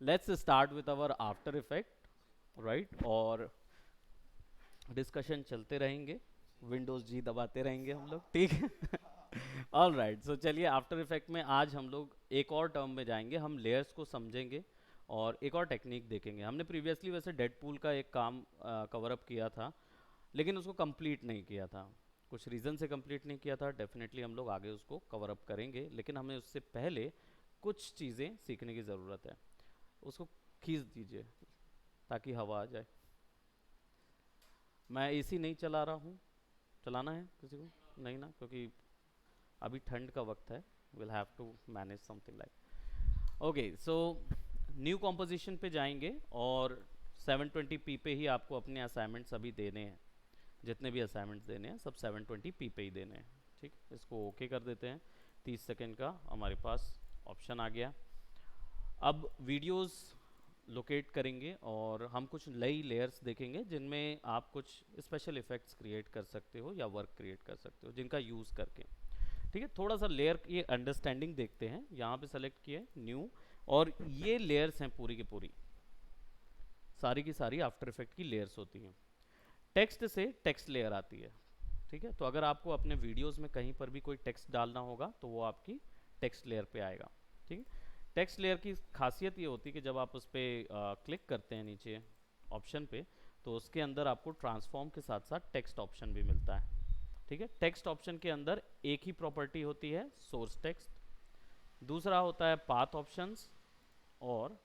Let's start with our after effect, right? और discussion चलते रहेंगे, विंडोज जी दबाते रहेंगे हम लोग, ठीक है? ऑल राइट, सो चलिए आफ्टर इफेक्ट में आज हम लोग एक और टर्म में जाएंगे, हम लेयर्स को समझेंगे और एक और टेक्निक देखेंगे। हमने प्रीवियसली वैसे डेडपूल का एक काम कवर अप किया था, लेकिन उसको कंप्लीट नहीं किया था, कुछ रीज़न से कंप्लीट नहीं किया था। डेफिनेटली हम लोग आगे उसको कवर अप करेंगे, लेकिन हमें उससे पहले कुछ चीज़ें सीखने की ज़रूरत है। उसको खींच दीजिए ताकि हवा आ जाए। मैं एसी नहीं चला रहा हूँ, चलाना है किसी को? नहीं ना, क्योंकि अभी ठंड का वक्त है। Will have to manage something like. Okay, so new composition पे जाएंगे और 720p पे ही आपको अपने असाइनमेंट्स अभी देने हैं। जितने भी असाइनमेंट्स देने हैं सब 720p पे ही देने हैं, ठीक? इसको ओके कर देते हैं। 30 सेकेंड का हमारे पास ऑप्शन आ गया। अब वीडियोस लोकेट करेंगे और हम कुछ नई लेयर्स देखेंगे जिनमें आप कुछ स्पेशल इफेक्ट्स क्रिएट कर सकते हो या वर्क क्रिएट कर सकते हो जिनका यूज़ करके, ठीक है? थोड़ा सा लेयर की अंडरस्टैंडिंग देखते हैं। यहाँ पे सेलेक्ट किए न्यू, और ये लेयर्स हैं पूरी की पूरी, सारी की सारी आफ्टर इफेक्ट की लेयर्स होती हैं। टेक्स्ट से टेक्स्ट लेयर आती है, ठीक है? तो अगर आपको अपने वीडियोस में कहीं पर भी कोई टेक्स्ट डालना होगा तो वो आपकी टेक्स्ट लेयर पे आएगा, ठीक है? टेक्स्ट लेयर की खासियत ये होती है कि जब आप उस पर क्लिक करते हैं नीचे ऑप्शन पे, तो उसके अंदर आपको ट्रांसफॉर्म के साथ साथ टेक्स्ट ऑप्शन भी मिलता है, ठीक है? टेक्स्ट ऑप्शन के अंदर एक ही प्रॉपर्टी होती है, सोर्स टेक्स्ट। दूसरा होता है पाथ ऑप्शंस और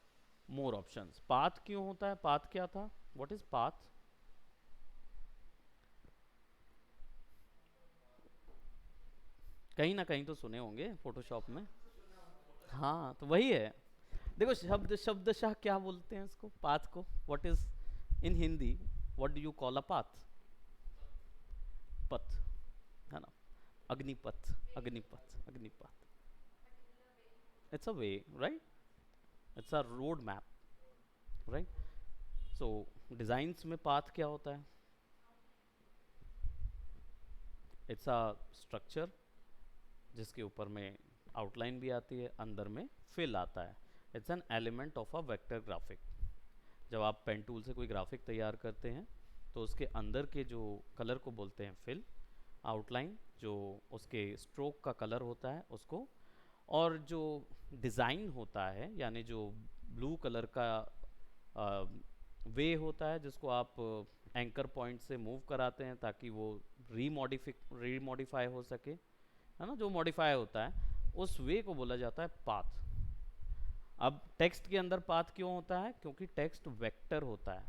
मोर ऑप्शंस। पाथ क्यों होता है? पाथ क्या था? What is path? कहीं ना कहीं तो सुने होंगे फोटोशॉप में। हाँ, तो वही है। देखो, शब्दशाह क्या बोलते हैं इसको, पाथ को? What is in Hindi, what do you call a path? पथ, है ना? Agnipath, Agnipath, Agnipath. It's a way, right? It's a road map, right? So designs में पाथ क्या होता है? इट्स अ स्ट्रक्चर जिसके ऊपर में आउटलाइन भी आती है, अंदर में फिल आता है। It's an element of a vector graphic. जब आप पेन टूल से कोई ग्राफिक तैयार करते हैं तो उसके अंदर के जो कलर को बोलते हैं फिल, आउटलाइन जो उसके स्ट्रोक का कलर होता है उसको, और जो डिज़ाइन होता है यानी जो ब्लू कलर का वे होता है जिसको आप एंकर पॉइंट से मूव कराते हैं ताकि वो रीमॉडिफाई हो सके, है ना? जो मॉडिफाई होता है उस वे को बोला जाता है पाथ। अब टेक्स्ट के अंदर पाथ क्यों होता है? क्योंकि टेक्स्ट वेक्टर होता है,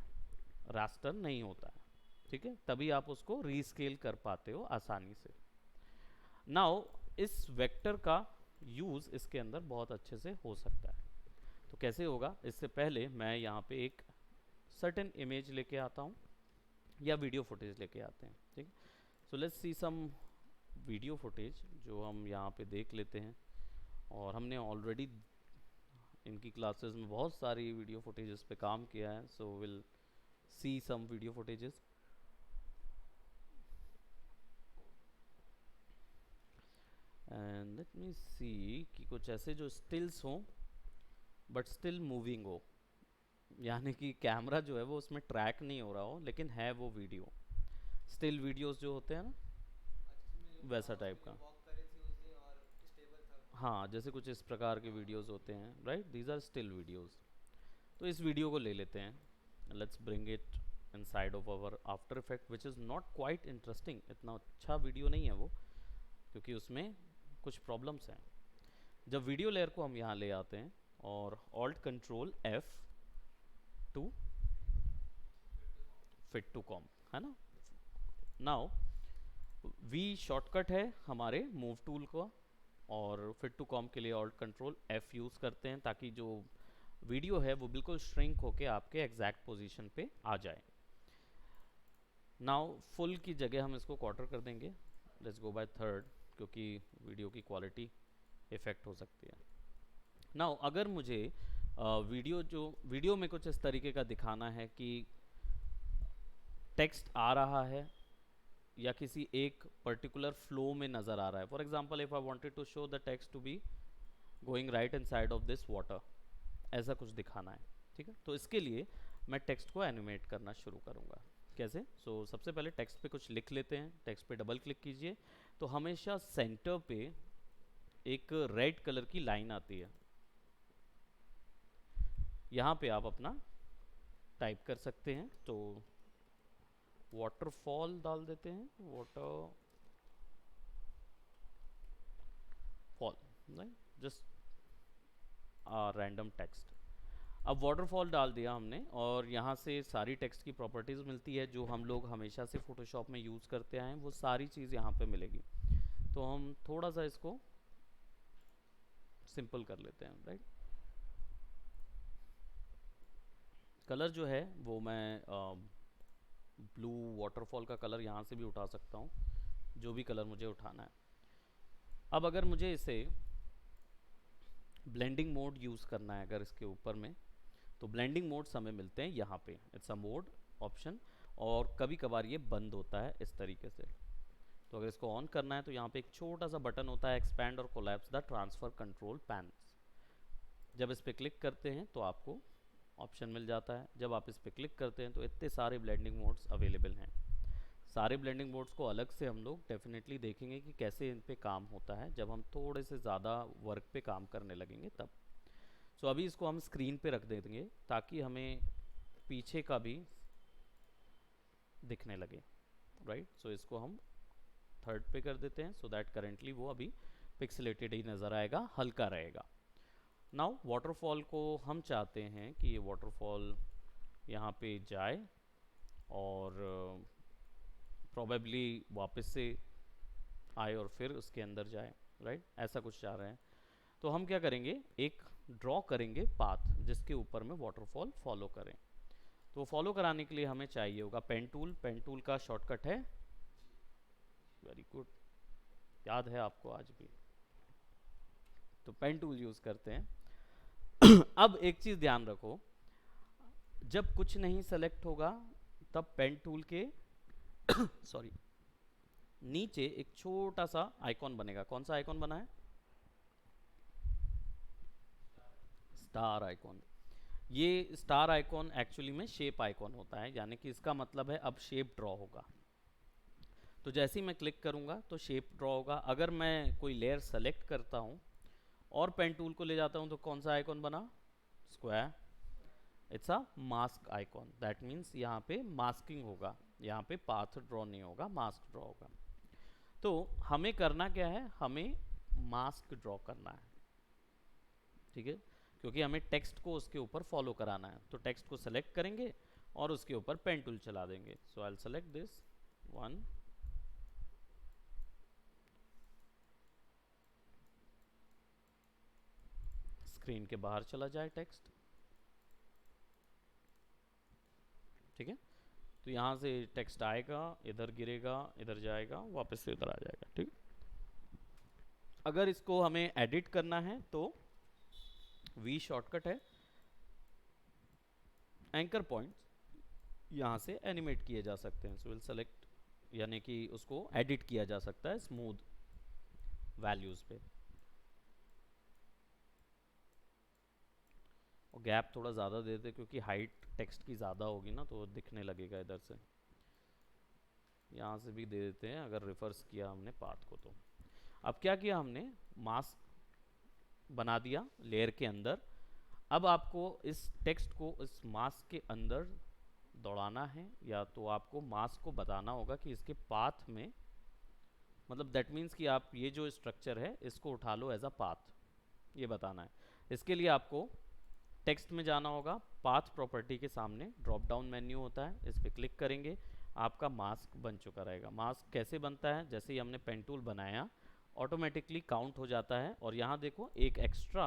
रास्टर नहीं होता है, ठीक है? तभी आप उसको रीस्केल कर पाते हो आसानी से। नाउ इस वेक्टर का यूज़ इसके अंदर बहुत अच्छे से हो सकता है। तो कैसे होगा? इससे पहले मैं यहाँ पे एक सर्टेन इमेज लेके आता हूँ या वीडियो फुटेज लेके आते हैं, ठीक? So let's see some video footage जो हम यहाँ पे देख लेते हैं। और हमने ऑलरेडी इनकी क्लासेस में बहुत सारी वीडियो फुटेजेस पे काम किया है, so will see some video footages. And let me see कि कुछ ऐसे जो स्टिल्स हों बट स्टिल मूविंग हो, यानी कि कैमरा जो है वो उसमें ट्रैक नहीं हो रहा हो लेकिन है वो वीडियो। स्टिल वीडियोस जो होते हैं ना, वैसा टाइप का। हाँ, जैसे कुछ इस प्रकार के वीडियोस होते हैं, right? These are still videos. तो इस वीडियो को ले लेते हैं, let's bring it inside of our after effect which is not quite interesting. इतना अच्छा वीडियो नहीं है वो, क्योंकि उसमें कुछ प्रॉब्लम्स हैं। जब वीडियो लेयर को हम यहाँ ले आते हैं और alt control F to fit to comp, है ना? नाउ वी शॉर्टकट है हमारे मूव टूल को, और फिट टू कॉम के लिए ऑल्ट कंट्रोल एफ यूज़ करते हैं ताकि जो वीडियो है वो बिल्कुल श्रिंक होके आपके एग्जैक्ट पोजीशन पे आ जाए। नाउ फुल की जगह हम इसको क्वार्टर कर देंगे, लेट्स गो बाय थर्ड, क्योंकि वीडियो की क्वालिटी इफेक्ट हो सकती है। नाउ अगर मुझे वीडियो में कुछ इस तरीके का दिखाना है कि टेक्स्ट आ रहा है या किसी एक पर्टिकुलर फ्लो में नज़र आ रहा है। For example, if I wanted to show the text to be going right inside of this water, ऐसा कुछ दिखाना है, ठीक है। तो इसके लिए मैं टेक्स्ट को एनिमेट करना शुरू करूँगा। कैसे? सबसे पहले टेक्स्ट पे कुछ लिख लेते हैं। टेक्स्ट पे डबल क्लिक कीजिए तो हमेशा सेंटर पे एक रेड कलर की लाइन आती है, यहाँ पे आप अपना टाइप कर सकते हैं। तो वाटरफॉल डाल देते हैं, waterfall, right, just random text. अब वाटरफॉल डाल दिया हमने और यहाँ से सारी टेक्स्ट की प्रॉपर्टीज़ मिलती है जो हम लोग हमेशा से फोटोशॉप में यूज़ करते आए हैं, वो सारी चीज़ यहाँ पे मिलेगी। तो हम थोड़ा सा इसको सिंपल कर लेते हैं, राइट। कलर जो है वो मैं ब्लू वाटरफॉल का कलर यहाँ से भी उठा सकता हूँ, जो भी कलर मुझे उठाना है। अब अगर मुझे इसे ब्लेंडिंग मोड यूज़ करना है अगर इसके ऊपर में, तो ब्लेंडिंग मोड्स हमें मिलते हैं यहाँ पे, इट्स अ मोड ऑप्शन, और कभी कभार ये बंद होता है इस तरीके से। तो अगर इसको ऑन करना है तो यहाँ पे एक छोटा सा बटन होता है, एक्सपैंड और collapse the transfer control pans. जब इस पर क्लिक करते हैं तो आपको ऑप्शन मिल जाता है। जब आप इस पर क्लिक करते हैं तो इतने सारे ब्लेंडिंग मोड्स अवेलेबल हैं। सारे ब्लेंडिंग मोड्स को अलग से हम लोग डेफिनेटली देखेंगे कि कैसे इन पे काम होता है जब हम थोड़े से ज़्यादा वर्क पे काम करने लगेंगे तब। अभी इसको हम स्क्रीन पे रख देंगे ताकि हमें पीछे का भी दिखने लगे, राइट। इसको हम थर्ड पे कर देते हैं सो दैट करेंटली वो अभी पिक्सलेटेड ही नज़र आएगा, हल्का रहेगा। नाउ वाटरफॉल को हम चाहते हैं कि ये वाटरफॉल यहाँ पे जाए और प्रोबेबली वापस से आए और फिर उसके अंदर जाए, राइट, ऐसा कुछ चाह रहे हैं। तो हम क्या करेंगे, एक ड्रॉ करेंगे पाथ जिसके ऊपर में वाटरफॉल फॉलो करें। तो फॉलो कराने के लिए हमें चाहिए होगा पेन टूल। पेन टूल का शॉर्टकट है, वेरी गुड, याद है आपको आज भी। तो पेन टूल यूज करते हैं। अब एक चीज ध्यान रखो, जब कुछ नहीं सेलेक्ट होगा तब पेन टूल के सॉरी नीचे एक छोटा सा आइकॉन बनेगा। कौन सा आइकॉन बना है? Star icon. ये स्टार आइकॉन एक्चुअली में शेप आइकॉन होता है, यानी कि इसका मतलब है अब शेप ड्रॉ होगा। तो जैसे ही मैं क्लिक करूंगा तो शेप ड्रॉ होगा। अगर मैं कोई लेयर सेलेक्ट करता हूं और पेन टूल को ले जाता हूं तो कौन सा आइकॉन बना? Square. It's a mask icon, that means यहाँ पे मास्किंग होगा, यहाँ पे पाथ ड्रॉ नहीं होगा, मास्क ड्रॉ होगा। तो हमें करना क्या है, हमें मास्क ड्रॉ करना है, ठीक है, क्योंकि हमें टेक्स्ट को उसके ऊपर फॉलो कराना है। तो टेक्स्ट को सेलेक्ट करेंगे और उसके ऊपर पेन टूल चला देंगे। So I will select this one, screen के बाहर चला जाए टेक्स्ट, ठीक है। तो यहाँ से टेक्स्ट आएगा, इधर गिरेगा, इधर जाएगा, वापस से इधर आ जाएगा, ठीक। अगर इसको हमें एडिट करना है तो वी शॉर्टकट है, एंकर पॉइंट्स यहाँ से एनिमेट किए जा सकते हैं। सो विल सेलेक्ट, यानी कि उसको एडिट किया जा सकता है स्मूथ वैल्यूज पे। और गैप थोड़ा ज़्यादा दे दे क्योंकि हाइट टेक्स्ट की ज़्यादा होगी ना तो दिखने लगेगा इधर से। यहाँ से भी दे देते हैं अगर रिवर्स किया हमने पाथ को। तो अब क्या किया हमने, मास्क बना दिया लेयर के अंदर। अब आपको इस टेक्स्ट को इस मास्क के अंदर दौड़ाना है, या तो आपको मास्क को बताना होगा कि इसके पाथ में, मतलब दैट मीन्स कि आप ये जो स्ट्रक्चर है इसको उठा लो एज अ पाथ, ये बताना है। इसके लिए आपको टेक्स्ट में जाना होगा, पाथ प्रॉपर्टी के सामने ड्रॉप डाउन मेन्यू होता है, इस पर क्लिक करेंगे, आपका मास्क बन चुका रहेगा। मास्क कैसे बनता है, जैसे ही हमने पेन टूल बनाया ऑटोमेटिकली काउंट हो जाता है, और यहाँ देखो एक एक्स्ट्रा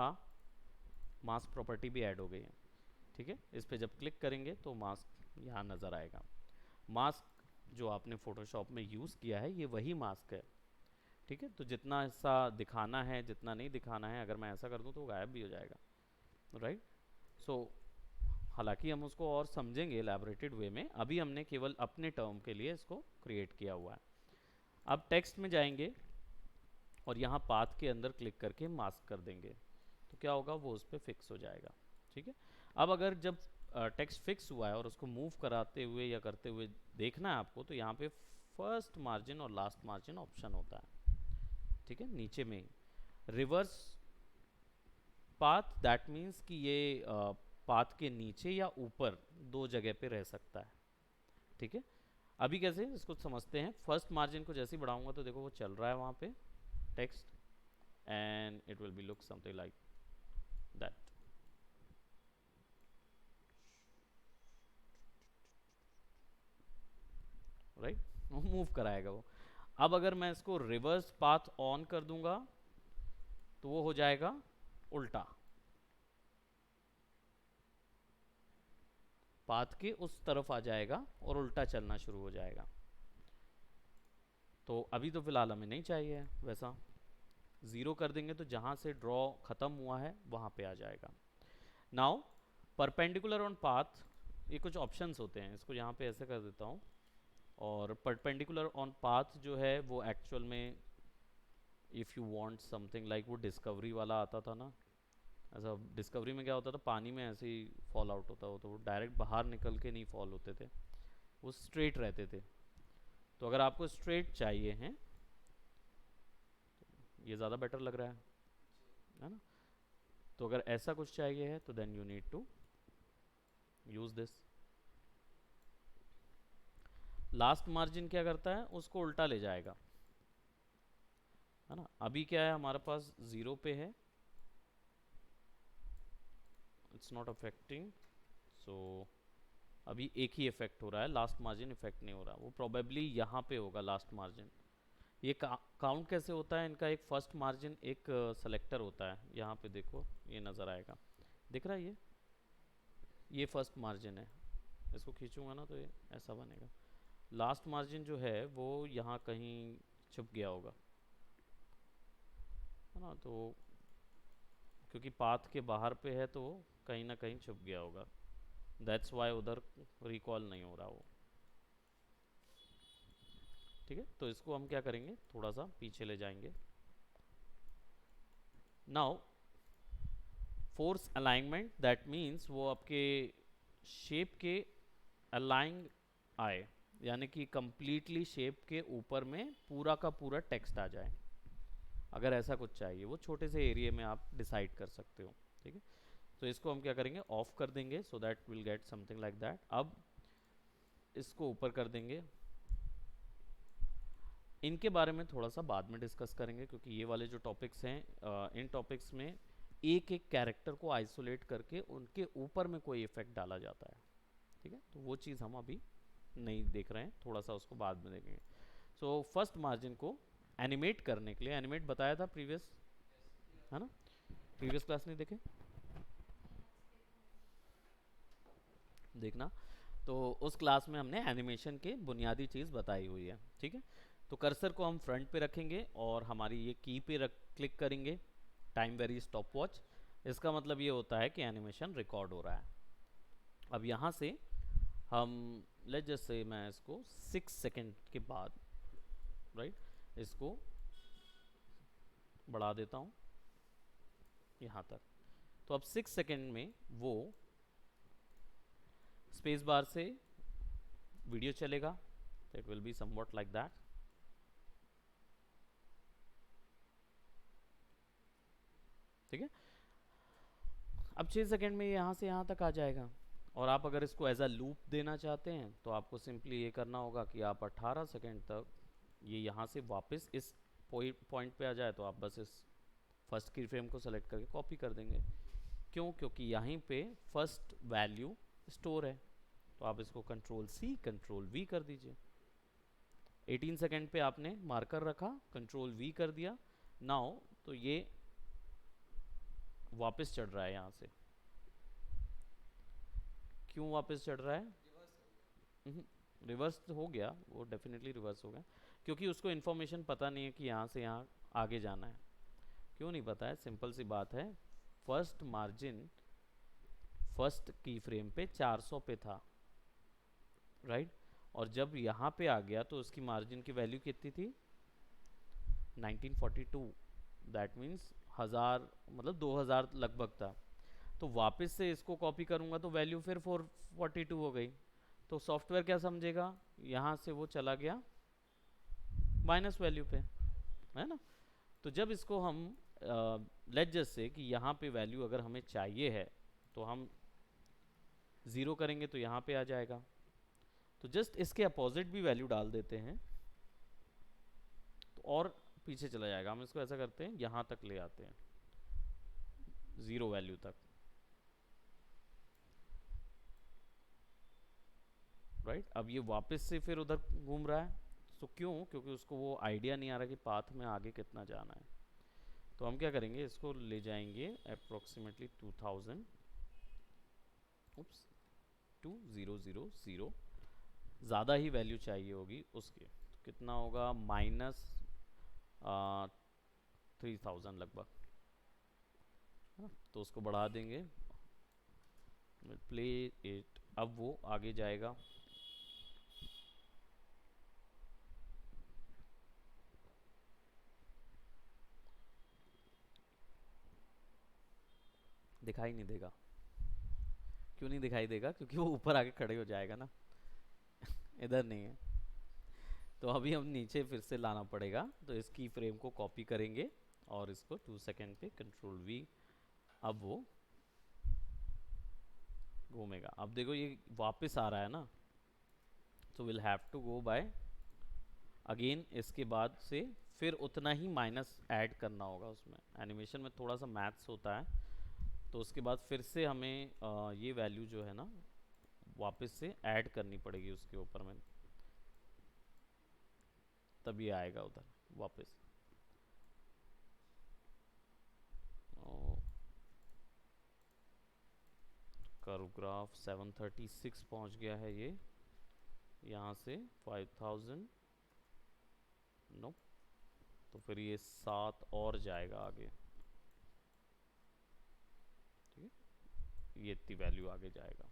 मास्क प्रॉपर्टी भी ऐड हो गई है, ठीक है। इस पर जब क्लिक करेंगे तो मास्क यहाँ नज़र आएगा। मास्क जो आपने फोटोशॉप में यूज़ किया है ये वही मास्क है, ठीक है। तो जितना हिस्सा दिखाना है, जितना नहीं दिखाना है, अगर मैं ऐसा कर दूँ तो गायब भी हो जाएगा, राइट। हालांकि हम उसको और समझेंगे एलैबोरेटेड वे में, अभी हमने केवल अपने टर्म के लिए इसको क्रिएट किया हुआ है। अब टेक्स्ट में जाएंगे और यहाँ पाथ के अंदर क्लिक करके मास्क कर देंगे, तो क्या होगा, वो उस पर फिक्स हो जाएगा, ठीक है। अब अगर जब टेक्स्ट फिक्स हुआ है और उसको मूव कराते हुए या करते हुए देखना है आपको, तो यहाँ पे फर्स्ट मार्जिन और लास्ट मार्जिन ऑप्शन होता है, ठीक है, नीचे में ही। रिवर्स पाथ दैट मीन्स कि ये पाथ के नीचे या ऊपर दो जगह पे रह सकता है, ठीक है। अभी कैसे इसको समझते हैं। फर्स्ट मार्जिन को जैसे ही बढ़ाऊंगा तो देखो वो चल रहा है वहाँ पे text, and it will be look something like that, right, वो मूव कराएगा वो। अब अगर मैं इसको रिवर्स पाथ ऑन कर दूंगा तो वो हो जाएगा उल्टा, पाथ के उस तरफ आ जाएगा और उल्टा चलना शुरू हो जाएगा। तो अभी तो फिलहाल हमें नहीं चाहिए वैसा, ज़ीरो कर देंगे तो जहाँ से ड्रॉ ख़त्म हुआ है वहाँ पे आ जाएगा। नाउ परपेंडिकुलर ऑन पाथ, ये कुछ ऑप्शंस होते हैं, इसको यहाँ पे ऐसे कर देता हूँ। और परपेंडिकुलर ऑन पाथ जो है वो एक्चुअल में, if you want something like, वो डिस्कवरी वाला आता था ना, ऐसा डिस्कवरी में क्या होता था, पानी में ऐसे ही फॉल आउट होता हो, तो वो डायरेक्ट बाहर निकल के नहीं फॉल होते थे, वो स्ट्रेट रहते थे। तो अगर आपको स्ट्रेट चाहिए हैं, ये ज़्यादा बेटर लग रहा है ना, तो अगर ऐसा कुछ चाहिए है तो then you need to use this. Last margin क्या करता है, उसको उल्टा ले जाएगा, है ना। अभी क्या है हमारे पास, ज़ीरो पे है, इट्स नॉट अफेक्टिंग, सो अभी एक ही इफेक्ट हो रहा है, लास्ट मार्जिन इफेक्ट नहीं हो रहा, वो प्रोबेबली यहाँ पे होगा लास्ट मार्जिन। ये काउंट कैसे होता है इनका, एक फर्स्ट मार्जिन एक सेलेक्टर होता है, यहाँ पे देखो ये नज़र आएगा, दिख रहा है ये फर्स्ट मार्जिन है, इसको खींचूंगा ना तो ये ऐसा बनेगा। लास्ट मार्जिन जो है वो यहाँ कहीं छुप गया होगा, है ना, तो क्योंकि पाथ के बाहर पे है तो कहीं ना कहीं छुप गया होगा, दैट्स वाई उधर रिकॉल नहीं हो रहा वो, ठीक है। तो इसको हम क्या करेंगे, थोड़ा सा पीछे ले जाएंगे। Now force alignment that means वो आपके शेप के अलाइन आए, यानी कि कंप्लीटली शेप के ऊपर में पूरा का पूरा टेक्स्ट आ जाए, अगर ऐसा कुछ चाहिए वो छोटे से एरिया में आप डिसाइड कर सकते हो, ठीक है। तो इसको हम क्या करेंगे, ऑफ कर देंगे, so that will get something like that. अब इसको ऊपर कर देंगे, इनके बारे में थोड़ा सा बाद में डिस्कस करेंगे, क्योंकि ये वाले जो टॉपिक्स हैं, इन टॉपिक्स में एक एक कैरेक्टर को आइसोलेट करके उनके ऊपर में कोई इफेक्ट डाला जाता है, ठीक है। तो वो चीज़ हम अभी नहीं देख रहे हैं, थोड़ा सा उसको बाद में देखेंगे। सो फर्स्ट मार्जिन को एनिमेट करने के लिए, एनिमेट बताया था प्रीवियस, है ना, प्रीवियस क्लास नहीं देखे, देखना। तो उस क्लास में हमने एनिमेशन के बुनियादी चीज़ बताई हुई है, ठीक है। तो कर्सर को हम फ्रंट पे रखेंगे और हमारी ये की पे क्लिक करेंगे, टाइम वेरी स्टॉप वॉच, इसका मतलब ये होता है कि एनिमेशन रिकॉर्ड हो रहा है। अब यहाँ से हम लेट जस्ट से मैं इसको 6 सेकेंड के बाद, राइट, इसको बढ़ा देता हूँ यहाँ तक। तो अब 6 सेकेंड में वो स्पेस बार से वीडियो चलेगा, तो it will be somewhat like that, ठीक है। अब 6 सेकेंड में यहाँ से यहाँ तक आ जाएगा। और आप अगर इसको एज अ लूप देना चाहते हैं तो आपको सिंपली ये करना होगा कि आप 18 सेकेंड तक ये यहाँ से वापस इस पॉइंट पे आ जाए, तो आप बस इस फर्स्ट की फ्रेम को सेलेक्ट करके कॉपी कर देंगे। क्यों, क्योंकि यहीं पे फर्स्ट वैल्यू स्टोर है, तो आप इसको कंट्रोल सी कंट्रोल वी कर दीजिए। 18 सेकेंड पे आपने मार्कर रखा, कंट्रोल वी कर दिया, नाउ तो ये वापस चढ़ रहा है यहाँ से। क्यों वापस चढ़ रहा है, रिवर्स हो गया, वो डेफिनेटली रिवर्स हो गया, क्योंकि उसको इन्फॉर्मेशन पता नहीं है कि यहाँ से यहाँ आगे जाना है। क्यों नहीं पता है, सिंपल सी बात है, फर्स्ट मार्जिन फर्स्ट की फ्रेम पे 400 पे था, राइट, और जब यहाँ पे आ गया तो उसकी मार्जिन की वैल्यू कितनी थी, 1942, दैट मीन्स 1000, मतलब 2000 लगभग था। तो वापस से इसको कॉपी करूँगा तो वैल्यू फिर 442 हो गई। तो सॉफ्टवेयर क्या समझेगा, यहाँ से वो चला गया माइनस वैल्यू पे, है ना। तो जब इसको हम लेट जस्ट से कि यहाँ पे वैल्यू अगर हमें चाहिए है तो हम 0 करेंगे तो यहाँ पे आ जाएगा। तो जस्ट इसके अपोजिट भी वैल्यू डाल देते हैं तो और पीछे चला जाएगा। हम इसको ऐसा करते हैं, यहाँ तक ले आते हैं 0 वैल्यू तक, राइट। अब ये वापस से फिर उधर घूम रहा है, तो क्यों, क्योंकि उसको वो आइडिया नहीं आ रहा कि पाथ में आगे कितना जाना है। तो हम क्या करेंगे, इसको ले जाएंगे अप्रोक्सीमेटली 2000 2000, ज़्यादा ही वैल्यू चाहिए होगी उसके, तो कितना होगा माइनस 3000 लगभग, है ना। तो उसको बढ़ा देंगे, प्ले इट, अब वो आगे जाएगा। दिखाई नहीं देगा, क्यों नहीं दिखाई देगा, क्योंकि वो ऊपर आके खड़े हो जाएगा ना इधर नहीं है। तो अभी हम नीचे फिर से लाना पड़ेगा, तो इस की फ्रेम को कॉपी करेंगे और इसको 2 सेकेंड पे कंट्रोल वी, अब वो घूमेगा। अब देखो ये वापस आ रहा है ना, तो will have to go by again, इसके बाद से फिर उतना ही माइनस ऐड करना होगा उसमें। एनिमेशन में थोड़ा सा मैथ्स होता है, तो उसके बाद फिर से हमें ये वैल्यू जो है ना वापस से ऐड करनी पड़ेगी उसके ऊपर में, तभी आएगा उधर वापस। कर्वग्राफ 736 पहुंच गया है ये, यहाँ से 5000 नो, तो फिर ये 7 और जाएगा आगे, ठीक है, ये इतनी वैल्यू आगे जाएगा।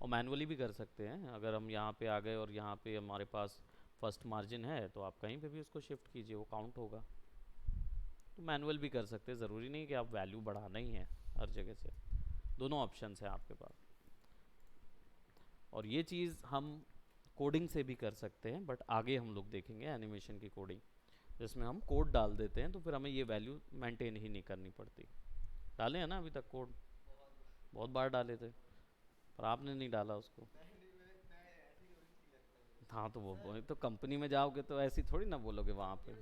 और मैनुअली भी कर सकते हैं, अगर हम यहाँ पे आ गए और यहाँ पे हमारे पास फर्स्ट मार्जिन है तो आप कहीं पे भी उसको शिफ्ट कीजिए, वो काउंट होगा। तो मैनुअल भी कर सकते हैं, ज़रूरी नहीं कि आप वैल्यू बढ़ाना ही है हर जगह से, दोनों ऑप्शंस हैं आपके पास। और ये चीज़ हम कोडिंग से भी कर सकते हैं, बट आगे हम लोग देखेंगे एनिमेशन की कोडिंग, जिसमें हम कोड डाल देते हैं तो फिर हमें ये वैल्यू मेंटेन ही नहीं करनी पड़ती। डाले हैं ना अभी तक कोड, बहुत बार डाले थे, पर आपने नहीं डाला उसको। हाँ तो वो तो कंपनी में जाओगे तो ऐसी थोड़ी ना बोलोगे वहाँ पे,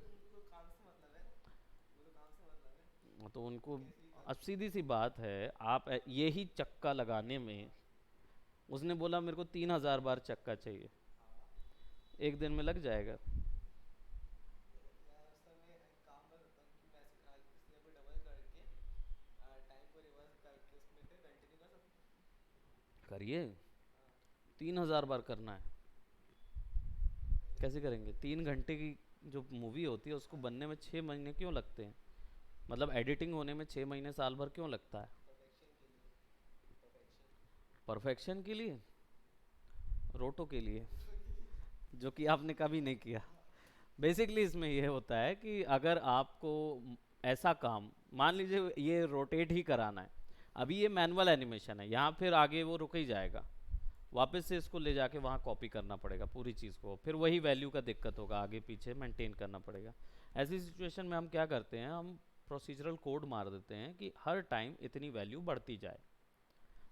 तो उनको अब सीधी सी बात है, आप यही चक्का लगाने में, उसने बोला मेरे को 3000 बार चक्का चाहिए, एक दिन में लग जाएगा। करिए, 3000 बार करना है, कैसे करेंगे? 3 घंटे की जो मूवी होती है उसको बनने में 6 महीने क्यों लगते हैं, मतलब एडिटिंग होने में 6 महीने साल भर क्यों लगता है? परफेक्शन के लिए, रोटो के लिए, जो कि आपने कभी नहीं किया। बेसिकली इसमें यह होता है कि अगर आपको ऐसा काम, मान लीजिए ये रोटेट ही कराना है, अभी ये मैनुअल एनिमेशन है, यहाँ फिर आगे वो रुक ही जाएगा, वापस से इसको ले जाके वहाँ कॉपी करना पड़ेगा पूरी चीज़ को, फिर वही वैल्यू का दिक्कत होगा, आगे पीछे मेंटेन करना पड़ेगा। ऐसी सिचुएशन में हम क्या करते हैं, हम प्रोसीजरल कोड मार देते हैं कि हर टाइम इतनी वैल्यू बढ़ती जाए,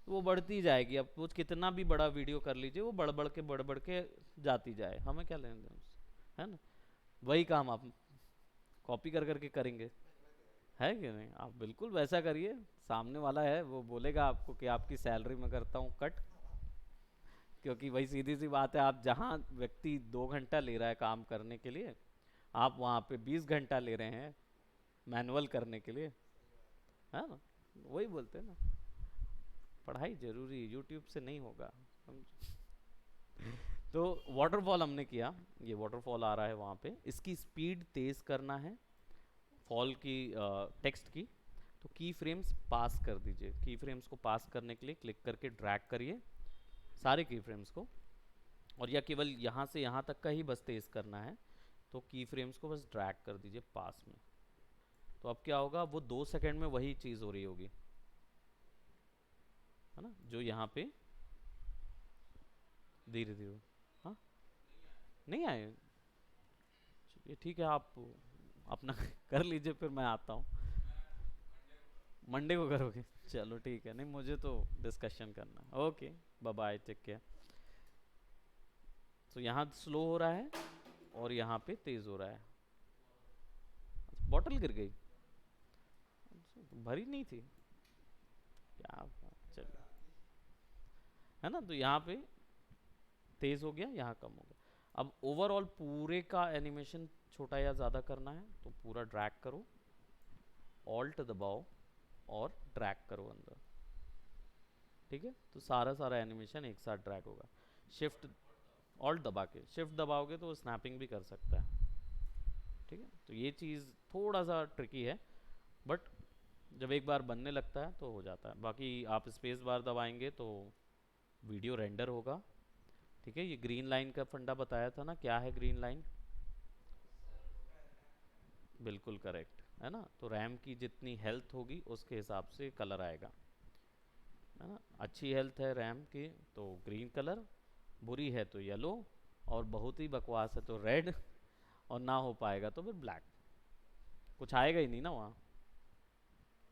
तो वो बढ़ती जाएगी। अब वो कितना भी बड़ा वीडियो कर लीजिए, वो बढ़ बढ़ के जाती जाए, हमें क्या लेने दें उससे, है ना। वही काम आप कॉपी कर करके करेंगे, है कि नहीं? आप बिल्कुल वैसा करिए, सामने वाला है वो बोलेगा आपको कि आपकी सैलरी में करता हूँ कट, क्योंकि वही सीधी सी बात है, आप जहाँ व्यक्ति 2 घंटा ले रहा है काम करने के लिए, आप वहाँ पे 20 घंटा ले रहे हैं मैनुअल करने के लिए, है ना। वही बोलते हैं ना, पढ़ाई जरूरी, यूट्यूब से नहीं होगा। तो वाटरफॉल हमने किया, ये वाटरफॉल आ रहा है वहाँ पे, इसकी स्पीड तेज़ करना है फॉल की, टेक्स्ट की, तो की फ्रेम्स पास कर दीजिए। की फ्रेम्स को पास करने के लिए क्लिक करके ड्रैग करिए सारे की फ्रेम्स को, और या केवल यहाँ से यहाँ तक का ही बस तेज़ करना है, तो की फ्रेम्स को बस ड्रैग कर दीजिए पास में। तो अब क्या होगा, वो 2 सेकंड में वही चीज़ हो रही होगी, है ना, जो यहाँ पे धीरे धीरे, हाँ नहीं आए, ये ठीक है, आप अपना कर लीजिए, फिर मैं आता हूँ। मंडे को करोगे, चलो ठीक है, नहीं मुझे तो डिस्कशन करना है। Okay, bye bye, take care. तो यहाँ स्लो हो रहा है और यहाँ पे तेज हो रहा है। बॉटल गिर गई, भरी नहीं थी क्या, चलिए, है ना, तो यहाँ पे तेज हो गया, यहाँ कम हो गया। अब ओवरऑल पूरे का एनिमेशन छोटा या ज़्यादा करना है तो पूरा ड्रैग करो, ऑल्ट दबाओ और ड्रैग करो अंदर, ठीक है, तो सारा सारा एनिमेशन एक साथ ड्रैग होगा। शिफ्ट ऑल्ट दबा के, शिफ्ट दबाओगे तो स्नैपिंग भी कर सकता है, ठीक है, तो ये चीज़ थोड़ा सा ट्रिकी है, बट जब एक बार बनने लगता है तो हो जाता है। बाकी आप स्पेस बार दबाएंगे तो वीडियो रेंडर होगा, ठीक है। ये ग्रीन लाइन का फंडा बताया था ना, क्या है ग्रीन लाइन, बिल्कुल करेक्ट है ना, तो रैम की जितनी हेल्थ होगी उसके हिसाब से कलर आएगा, है ना। अच्छी हेल्थ है रैम की तो ग्रीन कलर, बुरी है तो येलो, और बहुत ही बकवास है तो रेड, और ना हो पाएगा तो फिर ब्लैक, कुछ आएगा ही नहीं ना वहाँ।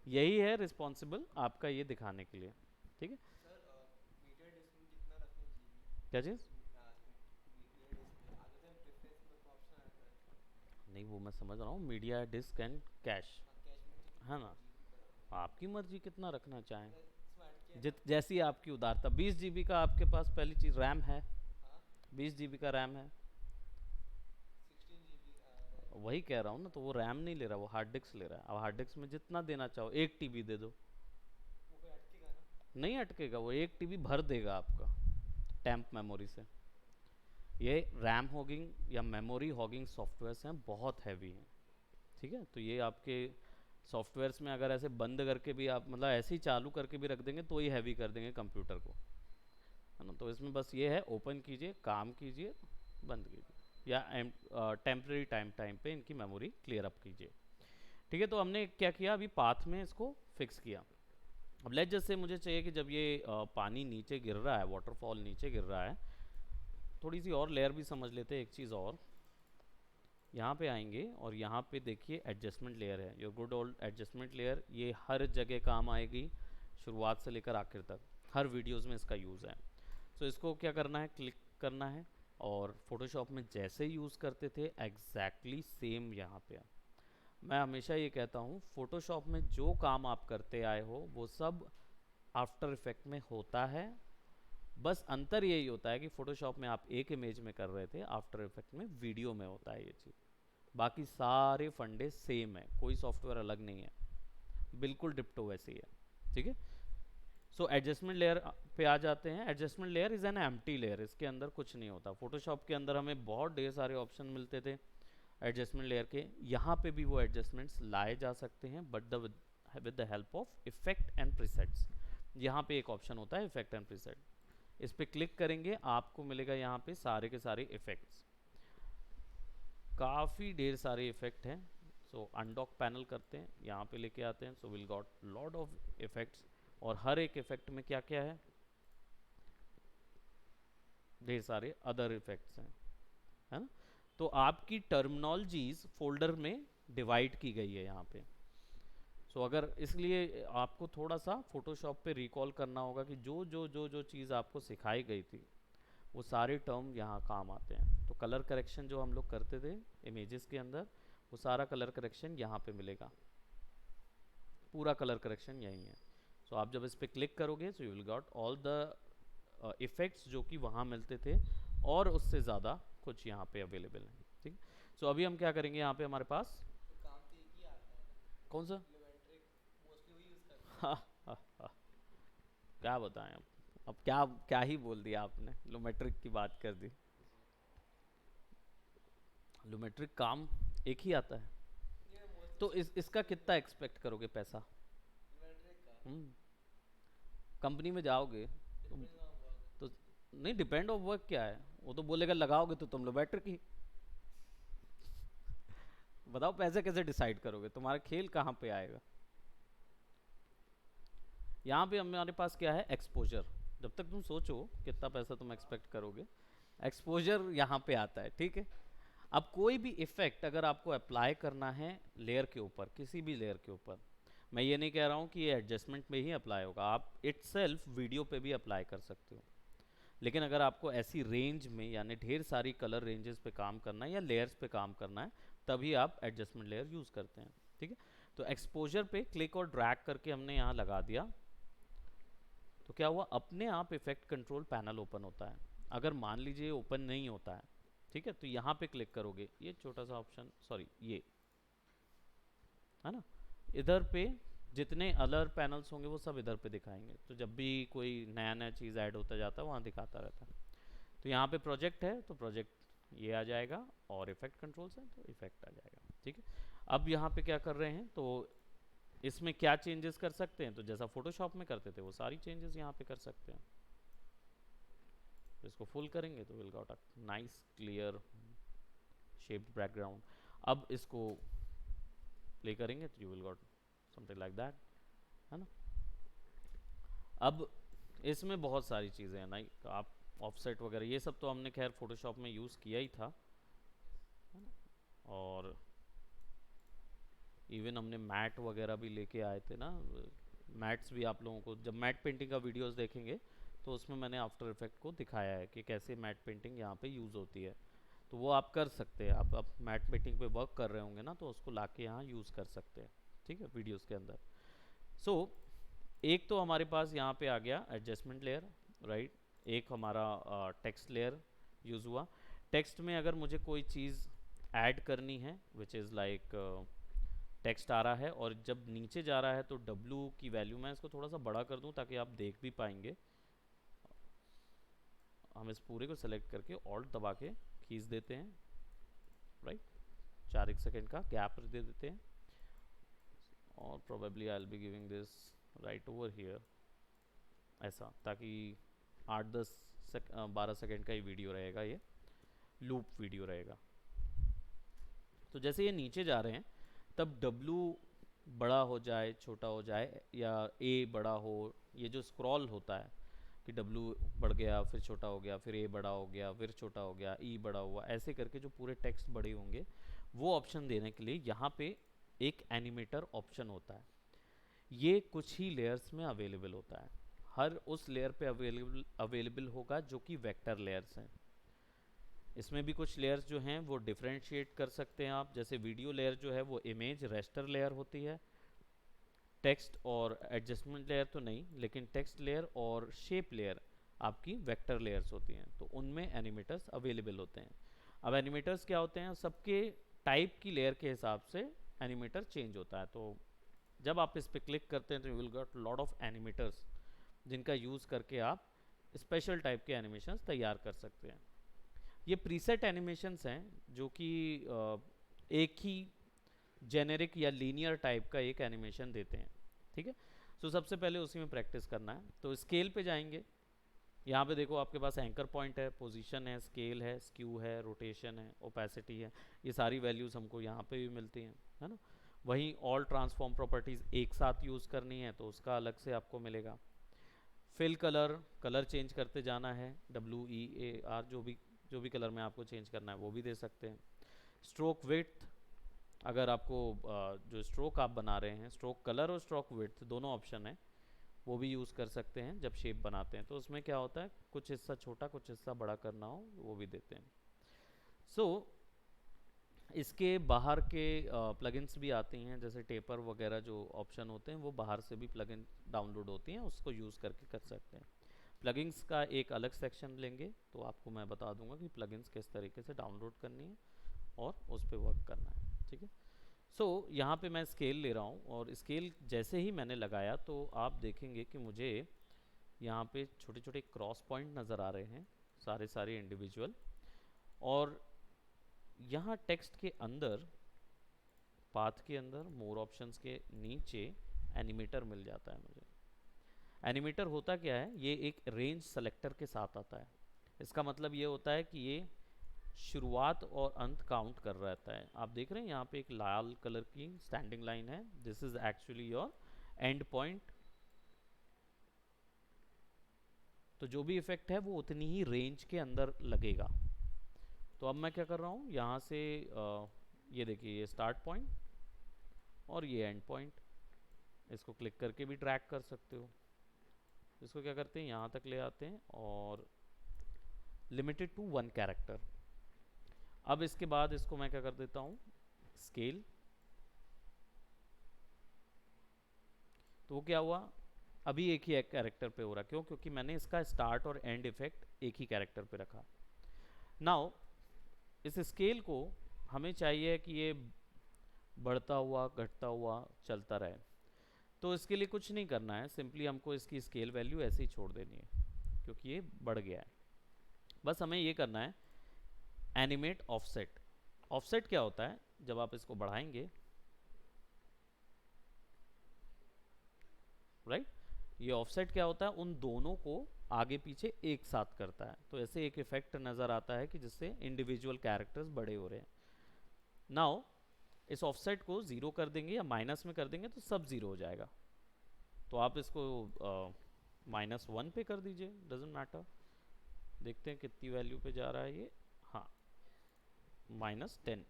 यही है रिस्पॉन्सिबल आपका ये दिखाने के लिए, ठीक है। क्या चीज़, नहीं वो मैं समझ रहा हूँ, मीडिया डिस्क एंड कैश, है ना, आपकी मर्जी कितना रखना चाहें, जैसी आपकी उदारता। 20 GB का आपके पास पहली चीज़ रैम है, 20 GB का रैम है, वही कह रहा हूँ ना, तो वो रैम नहीं ले रहा, वो हार्ड डिस्क ले रहा है। अब हार्ड डिस्क में जितना देना चाहो, 1 TB दे दो, नहीं अटकेगा, वो 1 TB भर देगा आपका टैम्प मेमोरी से। ये रैम हॉगिंग या मेमोरी हॉगिंग सॉफ्टवेयर्स हैं, बहुत हैवी हैं, ठीक है, तो ये आपके सॉफ्टवेयर्स में अगर ऐसे बंद करके भी आप, मतलब ऐसे ही चालू करके भी रख देंगे तो ही हैवी कर देंगे कंप्यूटर को, है ना। तो इसमें बस ये है, ओपन कीजिए, काम कीजिए, बंद कीजिए, या टेम्प्रेरी टाइम पे इनकी मेमोरी क्लियर अप कीजिए, ठीक है। तो हमने क्या किया, अभी पाथ में इसको फिक्स किया। अब लेट जैसे मुझे चाहिए कि जब ये पानी नीचे गिर रहा है, वाटरफॉल नीचे गिर रहा है, थोड़ी सी और लेयर भी समझ लेते हैं, एक चीज़ और, यहाँ पे आएंगे और यहाँ पे देखिए एडजस्टमेंट लेयर है, your good old adjustment layer, ये हर जगह काम आएगी, शुरुआत से लेकर आखिर तक, हर वीडियोस में इसका यूज़ है। तो इसको क्या करना है, क्लिक करना है, और फोटोशॉप में जैसे यूज़ करते थे एग्जैक्टली सेम यहाँ पे। मैं हमेशा ये कहता हूँ, फोटोशॉप में जो काम आप करते आए हो वो सब आफ्टर इफेक्ट में होता है, बस अंतर यही होता है कि फोटोशॉप में आप एक इमेज में कर रहे थे, आफ्टर इफेक्ट में वीडियो में होता है ये चीज़। बाकी सारे फंडे सेम है, कोई सॉफ्टवेयर अलग नहीं है, बिल्कुल डिप्टो वैसे ही है, ठीक है। सो एडजस्टमेंट लेयर पे आ जाते हैं। Adjustment layer is an empty layer, इसके अंदर कुछ नहीं होता। फोटोशॉप के अंदर हमें बहुत ढेर सारे ऑप्शन मिलते थे एडजस्टमेंट लेयर के, यहाँ पे भी वो एडजस्टमेंट्स लाए जा सकते हैं, but with the help of effect and presets. यहाँ पे एक ऑप्शन होता है इफेक्ट एंड प्रीसेट, इस पर क्लिक करेंगे आपको मिलेगा यहाँ पे सारे के सारे इफेक्ट्स, काफ़ी ढेर सारे इफेक्ट हैं। सो अनडॉक पैनल करते हैं, यहाँ पे लेके आते हैं, so will got lot of effects, और हर एक इफेक्ट में क्या क्या है, ढेर सारे अदर इफेक्ट्स हैं, है ना। तो आपकी टर्मिनोलॉजीज फोल्डर में डिवाइड की गई है यहाँ पे। सो अगर इसलिए आपको थोड़ा सा फोटोशॉप पे रिकॉल करना होगा कि जो जो जो जो चीज़ आपको सिखाई गई थी वो सारे टर्म यहाँ काम आते हैं। तो कलर करेक्शन जो हम लोग करते थे इमेजेस के अंदर, वो सारा कलर करेक्शन यहाँ पे मिलेगा, पूरा कलर करेक्शन यही है। सो आप जब इस पर क्लिक करोगे so you will got all the effects जो कि वहाँ मिलते थे, और उससे ज़्यादा कुछ यहाँ पे अवेलेबल है, ठीक। सो अभी हम क्या करेंगे, यहाँ पे हमारे पास कौन सा क्या बताएं अब क्या क्या ही बोल दिया आपने, लूमेट्रिक की बात कर दी। लूमेट्रिक काम एक ही आता है, तो इसका कितना एक्सपेक्ट करोगे पैसा, कंपनी में जाओगे तो नहीं, डिपेंड ऑफ वर्क क्या है, वो तो बोलेगा लगाओगे तो तुम लूमेट्रिक ही, बताओ पैसे कैसे डिसाइड करोगे, तुम्हारा खेल कहाँ पे आएगा। यहाँ पे हमारे पास क्या है, एक्सपोजर। जब तक तुम सोचो कितना पैसा तुम एक्सपेक्ट करोगे, एक्सपोजर यहाँ पे आता है, ठीक है। अब कोई भी इफेक्ट अगर आपको अप्लाई करना है लेयर के ऊपर, किसी भी लेयर के ऊपर, मैं ये नहीं कह रहा हूँ कि ये एडजस्टमेंट में ही अप्लाई होगा, आप इटसेल्फ वीडियो पे भी अप्लाई कर सकते हो। लेकिन अगर आपको ऐसी रेंज में यानी ढेर सारी कलर रेंजेस पे काम करना है या लेयर्स पे काम करना है, तभी आप एडजस्टमेंट लेयर यूज़ करते हैं, ठीक है। तो एक्सपोजर पे क्लिक और ड्रैग करके हमने यहाँ लगा दिया, तो क्या हुआ, अपने आप इफेक्ट कंट्रोल पैनल ओपन होता है। अगर मान लीजिए ओपन नहीं होता है, ठीक है, तो यहाँ पे क्लिक करोगे, ये छोटा सा ऑप्शन, सॉरी ये है ना, इधर पे जितने अलर पैनल्स होंगे वो सब इधर पे दिखाएंगे। तो जब भी कोई नया नया चीज़ ऐड होता जाता है वहाँ दिखाता रहता है। तो यहाँ पे प्रोजेक्ट है तो प्रोजेक्ट ये आ जाएगा, और इफेक्ट कंट्रोल्स है तो इफेक्ट आ जाएगा, ठीक है। अब यहाँ पे क्या कर रहे हैं, तो इसमें क्या चेंजेस कर सकते हैं, तो जैसा फोटोशॉप में करते थे वो सारी चेंजेस यहाँ पे कर सकते हैं। तो इसको फुल करेंगे तो will got a nice clear shaped background. अब इसको प्ले करेंगे तो you will got something like that, है ना। अब इसमें बहुत सारी चीज़ें हैं ना, आप ऑफसेट वगैरह ये सब तो हमने खैर फोटोशॉप में यूज़ किया ही था, है ना। और इवन हमने मैट वगैरह भी लेके आए थे ना, मैट्स भी आप लोगों को जब मैट पेंटिंग का वीडियोस देखेंगे तो उसमें मैंने आफ्टर इफेक्ट को दिखाया है कि कैसे मैट पेंटिंग यहाँ पे यूज़ होती है। तो वो आप कर सकते हैं, आप मैट पेंटिंग पे वर्क कर रहे होंगे ना, तो उसको ला के यहाँ यूज़ कर सकते हैं, ठीक है, वीडियोस के अंदर। सो एक तो हमारे पास यहाँ पे आ गया एडजस्टमेंट लेयर, राइट। एक हमारा टेक्स्ट लेयर यूज़ हुआ। टेक्स्ट में अगर मुझे कोई चीज़ ऐड करनी है विच इज़ लाइक टेक्स्ट आ रहा है और जब नीचे जा रहा है तो W की वैल्यू, मैं इसको थोड़ा सा बड़ा कर दूं ताकि आप देख भी पाएंगे। हम इस पूरे को सेलेक्ट करके ऑल्ट दबा के खींच देते हैं, राइट। 4 सेकेंड का गैप दे देते हैं, और probably I will be giving this right over here, ऐसा, ताकि 12 सेकेंड का ही वीडियो रहेगा, ये लूप वीडियो रहेगा। तो जैसे ये नीचे जा रहे हैं तब W बड़ा हो जाए, छोटा हो जाए, या A बड़ा हो, ये जो स्क्रॉल होता है कि W बढ़ गया फिर छोटा हो गया, फिर A बड़ा हो गया फिर छोटा हो गया, E बड़ा हुआ, ऐसे करके जो पूरे टेक्स्ट बड़े होंगे, वो ऑप्शन देने के लिए यहाँ पे एक एनिमेटर ऑप्शन होता है। ये कुछ ही लेयर्स में अवेलेबल होता है, हर उस लेयर पे अवेलेबल होगा जो कि वेक्टर लेयर्स हैं। इसमें भी कुछ लेयर्स जो हैं वो डिफरेंशिएट कर सकते हैं आप, जैसे वीडियो लेयर जो है वो इमेज रेस्टर लेयर होती है, टेक्स्ट और एडजस्टमेंट लेयर तो नहीं, लेकिन टेक्स्ट लेयर और शेप लेयर आपकी वेक्टर लेयर्स होती हैं, तो उनमें एनिमेटर्स अवेलेबल होते हैं। अब एनिमेटर्स क्या होते हैं, सबके टाइप की लेयर के हिसाब से एनिमेटर चेंज होता है। तो जब आप इस पर क्लिक करते हैं तो you will get lot of animators जिनका यूज़ करके आप स्पेशल टाइप के एनिमेशंस तैयार कर सकते हैं। ये प्रीसेट एनिमेशंस हैं जो कि एक ही जेनेरिक या लीनियर टाइप का एक एनिमेशन देते हैं, ठीक है। तो सबसे पहले उसी में प्रैक्टिस करना है। तो स्केल पे जाएंगे, यहाँ पे देखो आपके पास एंकर पॉइंट है, पोजीशन है, स्केल है, स्क्यू है, रोटेशन है, ओपेसिटी है, ये सारी वैल्यूज़ हमको यहाँ पे भी मिलती हैं, है ना। वहीं ऑल ट्रांसफॉर्म प्रॉपर्टीज़ एक साथ यूज़ करनी है तो उसका अलग से आपको मिलेगा। फिल कलर, कलर चेंज करते जाना है, WEAR, जो भी कलर में आपको चेंज करना है वो भी दे सकते हैं। स्ट्रोक विड्थ, अगर आपको जो स्ट्रोक आप बना रहे हैं, स्ट्रोक कलर और स्ट्रोक विड्थ दोनों ऑप्शन है, वो भी यूज़ कर सकते हैं जब शेप बनाते हैं। तो उसमें क्या होता है, कुछ हिस्सा छोटा कुछ हिस्सा बड़ा करना हो वो भी देते हैं। सो इसके बाहर के प्लगइन्स भी आती हैं, जैसे टेपर वगैरह जो ऑप्शन होते हैं वो बाहर से भी प्लगइन डाउनलोड होती हैं, उसको यूज़ करके कर सकते हैं। प्लगइन्स का एक अलग सेक्शन लेंगे तो आपको मैं बता दूंगा कि प्लगइन्स किस तरीके से डाउनलोड करनी है और उस पर वर्क करना है, ठीक है। सो यहाँ पे मैं स्केल ले रहा हूँ, और स्केल जैसे ही मैंने लगाया तो आप देखेंगे कि मुझे यहाँ पे छोटे छोटे क्रॉस पॉइंट नज़र आ रहे हैं, सारे इंडिविजुअल। और यहाँ टेक्स्ट के अंदर, पाथ के अंदर, मोर ऑप्शंस के नीचे एनिमेटर मिल जाता है मुझे। एनिमेटर होता क्या है, ये एक रेंज सेलेक्टर के साथ आता है। इसका मतलब ये होता है कि ये शुरुआत और अंत काउंट कर रहता है। आप देख रहे हैं यहाँ पे एक लाल कलर की स्टैंडिंग लाइन है, this is actually your and point, तो जो भी इफेक्ट है वो उतनी ही रेंज के अंदर लगेगा। तो अब मैं क्या कर रहा हूँ, यहाँ से ये देखिए, ये स्टार्ट पॉइंट और ये एंड पॉइंट, इसको क्लिक करके भी ट्रैक कर सकते हो। इसको क्या करते हैं, यहाँ तक ले आते हैं और लिमिटेड टू 1 कैरेक्टर। अब इसके बाद इसको मैं क्या कर देता हूँ, स्केल। तो वो क्या हुआ, अभी एक ही एक कैरेक्टर पे हो रहा, क्यों, क्योंकि मैंने इसका स्टार्ट और एंड इफेक्ट एक ही कैरेक्टर पे रखा। नाउ इस स्केल को हमें चाहिए कि ये बढ़ता हुआ घटता हुआ चलता रहे। तो इसके लिए कुछ नहीं करना है, सिंपली हमको इसकी स्केल वैल्यू ऐसे ही छोड़ देनी है, क्योंकि ये बढ़ गया है। बस हमें ये करना है एनिमेट ऑफसेट। ऑफसेट क्या होता है, जब आप इसको बढ़ाएंगे, राइट, ये ऑफसेट क्या होता है, उन दोनों को आगे पीछे एक साथ करता है। तो ऐसे एक इफेक्ट नजर आता है कि जिससे इंडिविजुअल कैरेक्टर्स बड़े हो रहे हैं। नाउ इस ऑफसेट को 0 कर देंगे या माइनस में कर देंगे तो सब 0 हो जाएगा। तो आप इसको -1 पे कर दीजिए, डजेंट मैटर। देखते हैं कितनी वैल्यू पे जा रहा है ये, हाँ -10,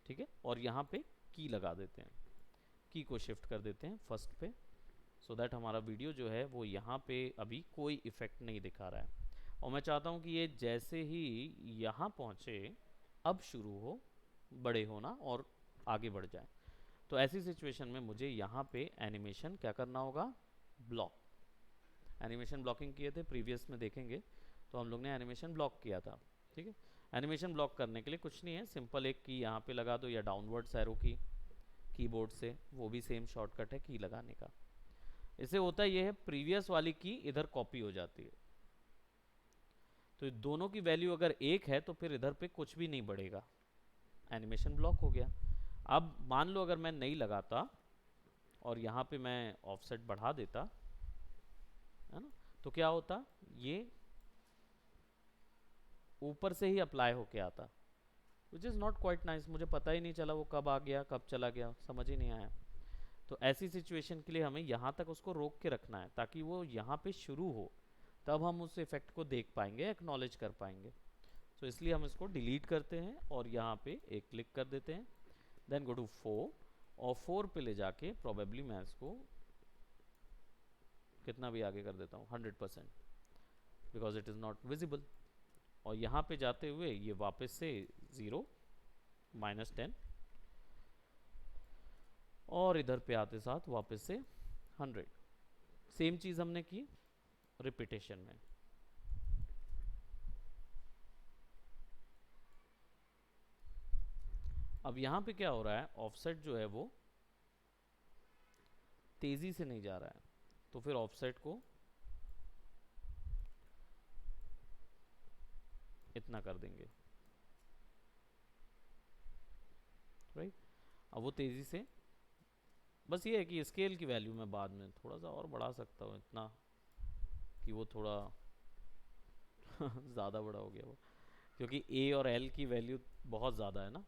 ठीक है। और यहाँ पे की लगा देते हैं, की को शिफ्ट कर देते हैं फर्स्ट पे, सो दैट हमारा वीडियो जो है वो यहाँ पे अभी कोई इफेक्ट नहीं दिखा रहा है। और मैं चाहता हूँ कि ये जैसे ही यहाँ पहुँचे अब शुरू हो बड़े होना और आगे बढ़ जाए। तो ऐसी सिचुएशन में मुझे यहाँ पे एनिमेशन क्या करना होगा, ब्लॉक। एनिमेशन ब्लॉकिंग किए थे प्रीवियस में, देखेंगे तो हम लोग ने एनिमेशन ब्लॉक किया था, ठीक है। एनिमेशन ब्लॉक करने के लिए कुछ नहीं है, सिंपल एक की यहाँ पे लगा दो या डाउनवर्ड एरो की कीबोर्ड से, वो भी सेम शॉर्टकट है की लगाने का। इससे होता ये है प्रीवियस वाली की इधर कॉपी हो जाती है। तो दोनों की वैल्यू अगर एक है तो फिर इधर पे कुछ भी नहीं बढ़ेगा, एनिमेशन ब्लॉक हो गया। अब मान लो अगर मैं नहीं लगाता और यहाँ पे मैं ऑफसेट बढ़ा देता, है ना, तो क्या होता, ये ऊपर से ही अप्लाई होके आता, विच इज़ नॉट क्वाइट नाइस। मुझे पता ही नहीं चला वो कब आ गया कब चला गया, समझ ही नहीं आया। तो ऐसी सिचुएशन के लिए हमें यहाँ तक उसको रोक के रखना है, ताकि वो यहाँ पे शुरू हो, तब हम उस इफेक्ट को देख पाएंगे, एक्नॉलेज कर पाएंगे। तो इसलिए हम इसको डिलीट करते हैं और यहाँ पे एक क्लिक कर देते हैं, देन गो टू 4, और 4 पे ले जाके प्रोबेबली मैं इसको कितना भी आगे कर देता हूँ, 100%, because it is not visible. और यहाँ पे जाते हुए ये वापस से 0, -10, और इधर पे आते साथ वापस से 100। सेम चीज़ हमने की रिपीटेशन में। अब यहाँ पे क्या हो रहा है, ऑफसेट जो है वो तेजी से नहीं जा रहा है, तो फिर ऑफसेट को इतना कर देंगे, राइट। अब वो तेजी से, बस ये है कि स्केल की वैल्यू मैं बाद में थोड़ा सा और बढ़ा सकता हूँ, इतना कि वो थोड़ा ज़्यादा बड़ा हो गया वो, क्योंकि ए और एल की वैल्यू बहुत ज़्यादा है ना।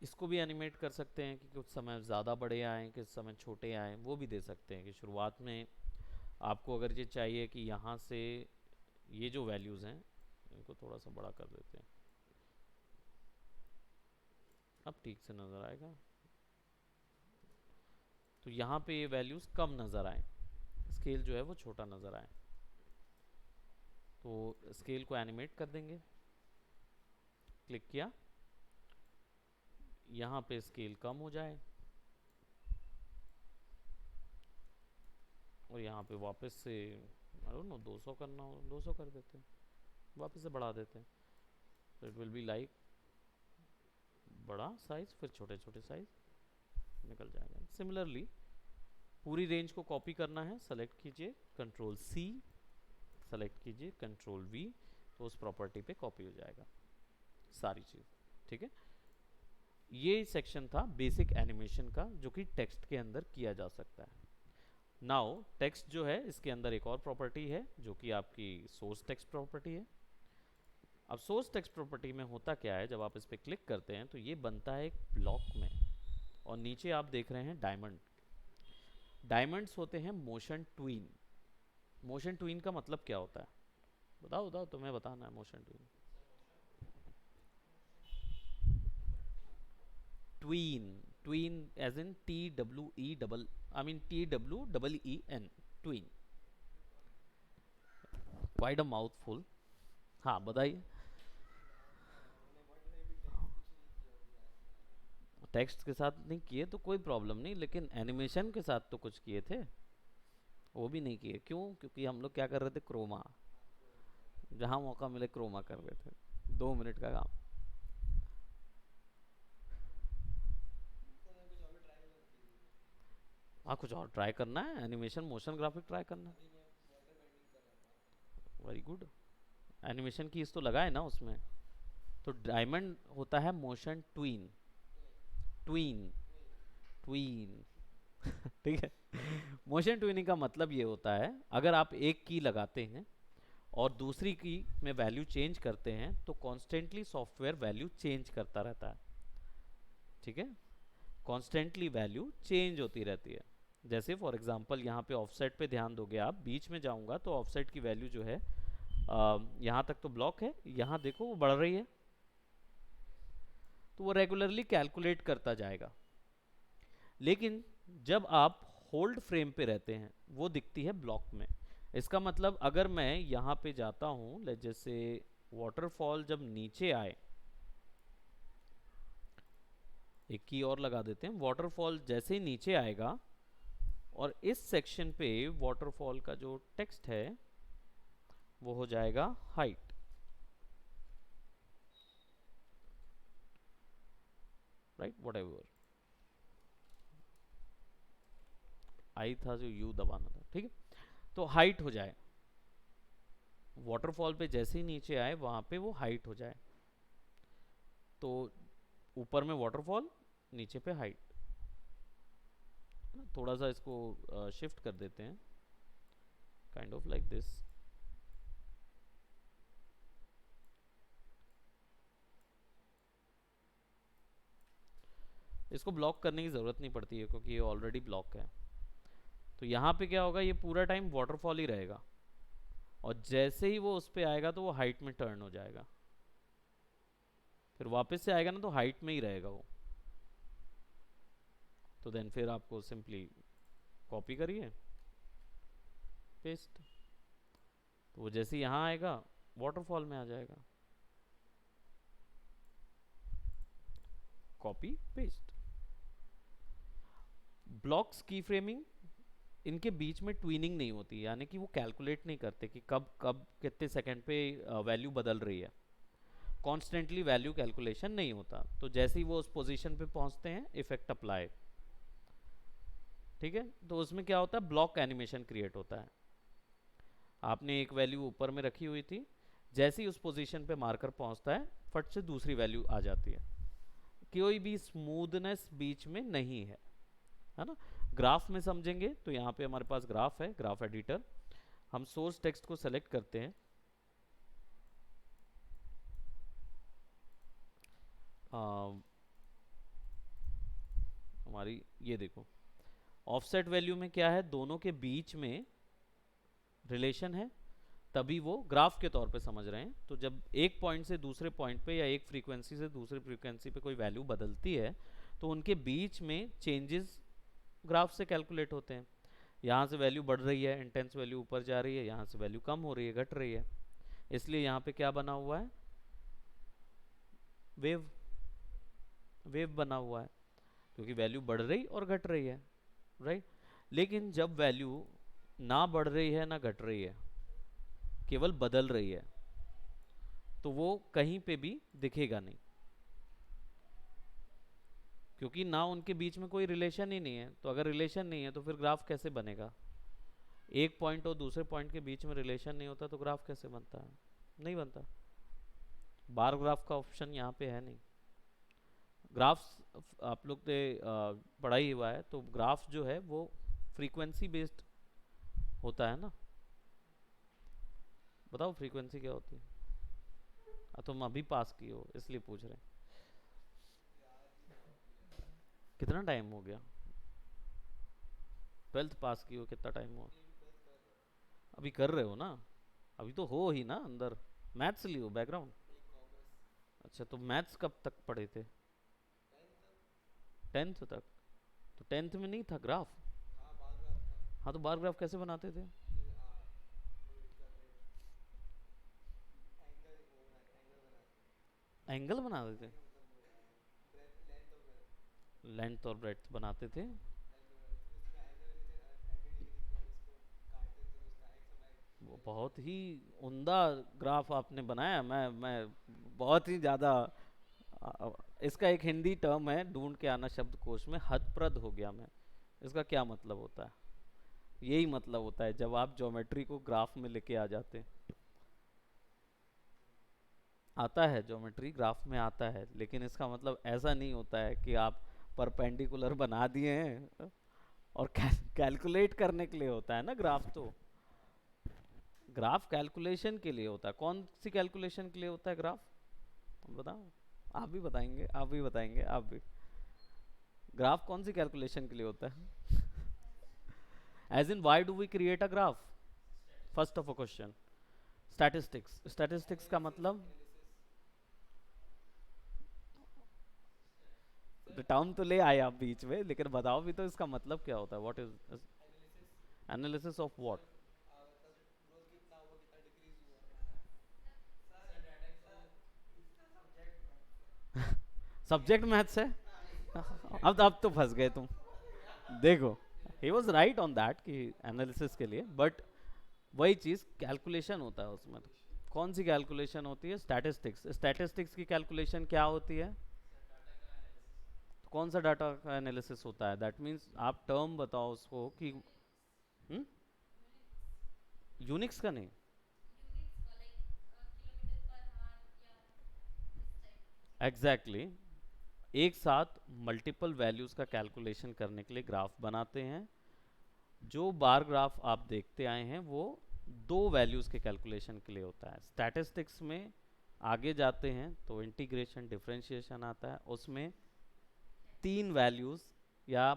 इसको भी एनिमेट कर सकते हैं कि कुछ समय ज़्यादा बड़े आएँ, कुछ समय छोटे आएँ, वो भी दे सकते हैं। कि शुरुआत में आपको अगर ये चाहिए कि यहाँ से ये जो वैल्यूज़ हैं इनको थोड़ा सा बड़ा कर देते हैं, अब ठीक से नज़र आएगा। तो यहाँ पे ये वैल्यूज़ कम नज़र आए, स्केल जो है वो छोटा नज़र आए, तो स्केल को एनिमेट कर देंगे। क्लिक किया, यहाँ पे स्केल कम हो जाए और यहाँ पे वापस से आई डोंट नो 200 करना हो 200 कर देते हैं, वापस से बढ़ा देते हैं। तो इट विल बी लाइक बड़ा साइज फिर छोटे छोटे साइज निकल जाएगा। सिमिलरली पूरी रेंज को कॉपी करना है, सेलेक्ट कीजिए कंट्रोल C, सेलेक्ट कीजिए कंट्रोल V, तो उस प्रॉपर्टी पे कॉपी हो जाएगा सारी चीज़, ठीक है। ये सेक्शन था बेसिक एनिमेशन का, जो कि टेक्स्ट के अंदर किया जा सकता है। नाउ टेक्स्ट जो है इसके अंदर एक और प्रॉपर्टी है जो कि आपकी सोर्स टेक्स्ट प्रॉपर्टी है। अब सोर्स टेक्स्ट प्रॉपर्टी में होता क्या है, जब आप इस पर क्लिक करते हैं तो ये बनता है एक ब्लॉक में, और नीचे आप देख रहे हैं डायमंड। डायमंड्स होते हैं मोशन ट्वीन। मोशन ट्वीन का मतलब क्या होता है, बताओ बताओ, तुम्हें बताना है motion tween. Tween, tween as in T W E double, I mean T W double E N, tween. Quite a mouthful. हाँ बताइए। टेक्स्ट के साथ नहीं किए तो कोई प्रॉब्लम नहीं, लेकिन एनिमेशन के साथ तो कुछ किए थे, वो भी नहीं किए। क्यों? क्योंकि हम लोग क्या कर रहे थे, क्रोमा, जहां मौका मिले क्रोमा कर रहे थे। 2 मिनट का काम। हाँ कुछ और ट्राई करना है, एनिमेशन मोशन ग्राफिक ट्राई करना है। Very good. एनिमेशन की इस तो लगा है ना उसमें। तो डायमंड होता है मोशन ट्वीन। Tween, tween. ठीक है। मोशन ट्यूनिंग का मतलब ये होता है, अगर आप एक की लगाते हैं और दूसरी की में वैल्यू चेंज करते हैं तो कॉन्स्टेंटली सॉफ्टवेयर वैल्यू चेंज करता रहता है। ठीक है, कॉन्स्टेंटली वैल्यू चेंज होती रहती है। जैसे फॉर एग्जांपल यहाँ पे ऑफसेट पे ध्यान दोगे आप, बीच में जाऊंगा तो ऑफसेट की वैल्यू जो है यहाँ तक तो ब्लॉक है, यहाँ देखो वो बढ़ रही है, तो वो रेगुलरली कैलकुलेट करता जाएगा। लेकिन जब आप होल्ड फ्रेम पे रहते हैं वो दिखती है ब्लॉक में। इसका मतलब अगर मैं यहाँ पे जाता हूँ, जैसे वाटरफॉल जब नीचे आए, एक की और लगा देते हैं, वाटरफॉल जैसे ही नीचे आएगा और इस सेक्शन पे वाटरफॉल का जो टेक्स्ट है वो हो जाएगा height. Right, what ever I था जो यू दबाना था, ठीक है, तो हाइट हो जाए। वाटरफॉल पे जैसे ही नीचे आए वहां पे वो हाइट हो जाए। तो ऊपर में वाटरफॉल, नीचे पे हाइट। थोड़ा सा इसको शिफ्ट कर देते हैं, काइंड ऑफ लाइक दिस। इसको ब्लॉक करने की ज़रूरत नहीं पड़ती है क्योंकि ये ऑलरेडी ब्लॉक है। तो यहाँ पे क्या होगा, ये पूरा टाइम वाटरफॉल ही रहेगा, और जैसे ही वो उस पर आएगा तो वो हाइट में टर्न हो जाएगा। फिर वापस से आएगा ना तो हाइट में ही रहेगा वो। तो देन फिर आपको सिंपली कॉपी करिए, पेस्ट, तो वो जैसे यहाँ आएगा वाटरफॉल में आ जाएगा। Copy paste. ब्लॉक्स की फ्रेमिंग, इनके बीच में ट्वीनिंग नहीं होती, यानी कि वो कैलकुलेट नहीं करते कि कब कब कितने सेकंड पे वैल्यू बदल रही है। कॉन्स्टेंटली वैल्यू कैलकुलेशन नहीं होता। तो जैसे ही वो उस पोजीशन पे पहुंचते हैं, इफेक्ट अप्लाई। ठीक है, तो उसमें क्या होता है, ब्लॉक एनिमेशन क्रिएट होता है। आपने एक वैल्यू ऊपर में रखी हुई थी, जैसे ही उस पोजीशन पे मार्कर पहुंचता है फट से दूसरी वैल्यू आ जाती है। कोई भी स्मूथनेस बीच में नहीं है ना। ग्राफ में समझेंगे तो यहाँ पे हमारे पास ग्राफ है, ग्राफ एडिटर। हम सोर्स टेक्स्ट को सेलेक्ट करते हैं। हमारी ये देखो, ऑफसेट वैल्यू में क्या है, दोनों के बीच में रिलेशन है, तभी वो ग्राफ के तौर पे समझ रहे हैं। तो जब एक पॉइंट से दूसरे पॉइंट पे या एक फ्रीक्वेंसी से दूसरी फ्रीक्वेंसी पे कोई वैल्यू बदलती है तो उनके बीच में चेंजेस ग्राफ से कैलकुलेट होते हैं। यहाँ से वैल्यू बढ़ रही है, इंटेंस वैल्यू ऊपर जा रही है, यहाँ से वैल्यू कम हो रही है, घट रही है। इसलिए यहाँ पे क्या बना हुआ है, वेव, वेव बना हुआ है, क्योंकि वैल्यू बढ़ रही और घट रही है। राइट। लेकिन जब वैल्यू ना बढ़ रही है ना घट रही है, केवल बदल रही है, तो वो कहीं पे भी दिखेगा नहीं, क्योंकि ना उनके बीच में कोई रिलेशन ही नहीं है। तो अगर रिलेशन नहीं है तो फिर ग्राफ कैसे बनेगा? एक पॉइंट और दूसरे पॉइंट के बीच में रिलेशन नहीं होता तो ग्राफ कैसे बनता है? नहीं बनता। बार ग्राफ का ऑप्शन यहाँ पे है नहीं। ग्राफ्स आप लोग ने पढ़ा ही हुआ है, तो ग्राफ जो है वो फ्रीक्वेंसी बेस्ड होता है ना? बताओ फ्रीक्वेंसी क्या होती है? तुम अभी पास की हो इसलिए पूछ रहे हैं। कितना टाइम हो गया? 12th पास की हो, कितना टाइम हुआ? अभी कर रहे हो ना? अभी तो हो ही ना अंदर। मैथ्स लियो बैकग्राउंड। अच्छा, तो मैथ्स कब तक पढ़े थे? 10th तक? तो 10th में नहीं था ग्राफ? हाँ, तो बार ग्राफ कैसे बनाते थे? एंगल बनाते थे? लेंथ और ब्रेड्थ बनाते थे? वो बहुत ही उम्दा ग्राफ आपने बनाया। मैं बहुत ही ज़्यादा आ, इसका एक हिंदी टर्म है, ढूंढ के आना शब्दकोश में, हतप्रद हो गया मैं। इसका क्या मतलब होता है? यही मतलब होता है जब आप ज्योमेट्री को ग्राफ में लेके आ जाते हैं। आता है, ज्योमेट्री ग्राफ में आता है, लेकिन इसका मतलब ऐसा नहीं होता है कि आप परपेंडिकुलर बना दिए हैं। और कैलकुलेट करने के लिए होता है ना ग्राफ तो। ग्राफ कैलकुलेशन के लिए होता है। कौन सी कैलकुलेशन के लिए होता है ग्राफ? बताओ। आप भी बताएंगे, आप भी बताएंगे, आप भी। ग्राफ कौन सी कैलकुलेशन के लिए होता है? As in why do we create a graph? First of a question. Statistics, statistics का मतलब? टर्म तो ले आए आप बीच में, लेकिन बताओ भी तो इसका मतलब क्या होता है? What is analysis of what? Subject maths है? अब तो फंस गए तुम। देखो, he was right on that कि एनालिसिस के लिए, बट वही चीज कैलकुलेशन होता है उसमें। तो कौन सी कैलकुलेशन होती है? स्टैटिस्टिक्स। स्टैटिस्टिक्स की कैलकुलेशन क्या होती है? तो कौन सा डाटा का एनालिसिस होता है? दैट मीन्स आप टर्म बताओ उसको कि। यूनिक्स का नहीं? एग्जैक्टली exactly, एक साथ मल्टीपल वैल्यूज का कैलकुलेशन करने के लिए ग्राफ बनाते हैं। जो बार ग्राफ आप देखते आए हैं वो दो वैल्यूज के कैलकुलेशन के लिए होता है। स्टैटिस्टिक्स में आगे जाते हैं तो इंटीग्रेशन डिफरेंशिएशन आता है, उसमें तीन वैल्यूज या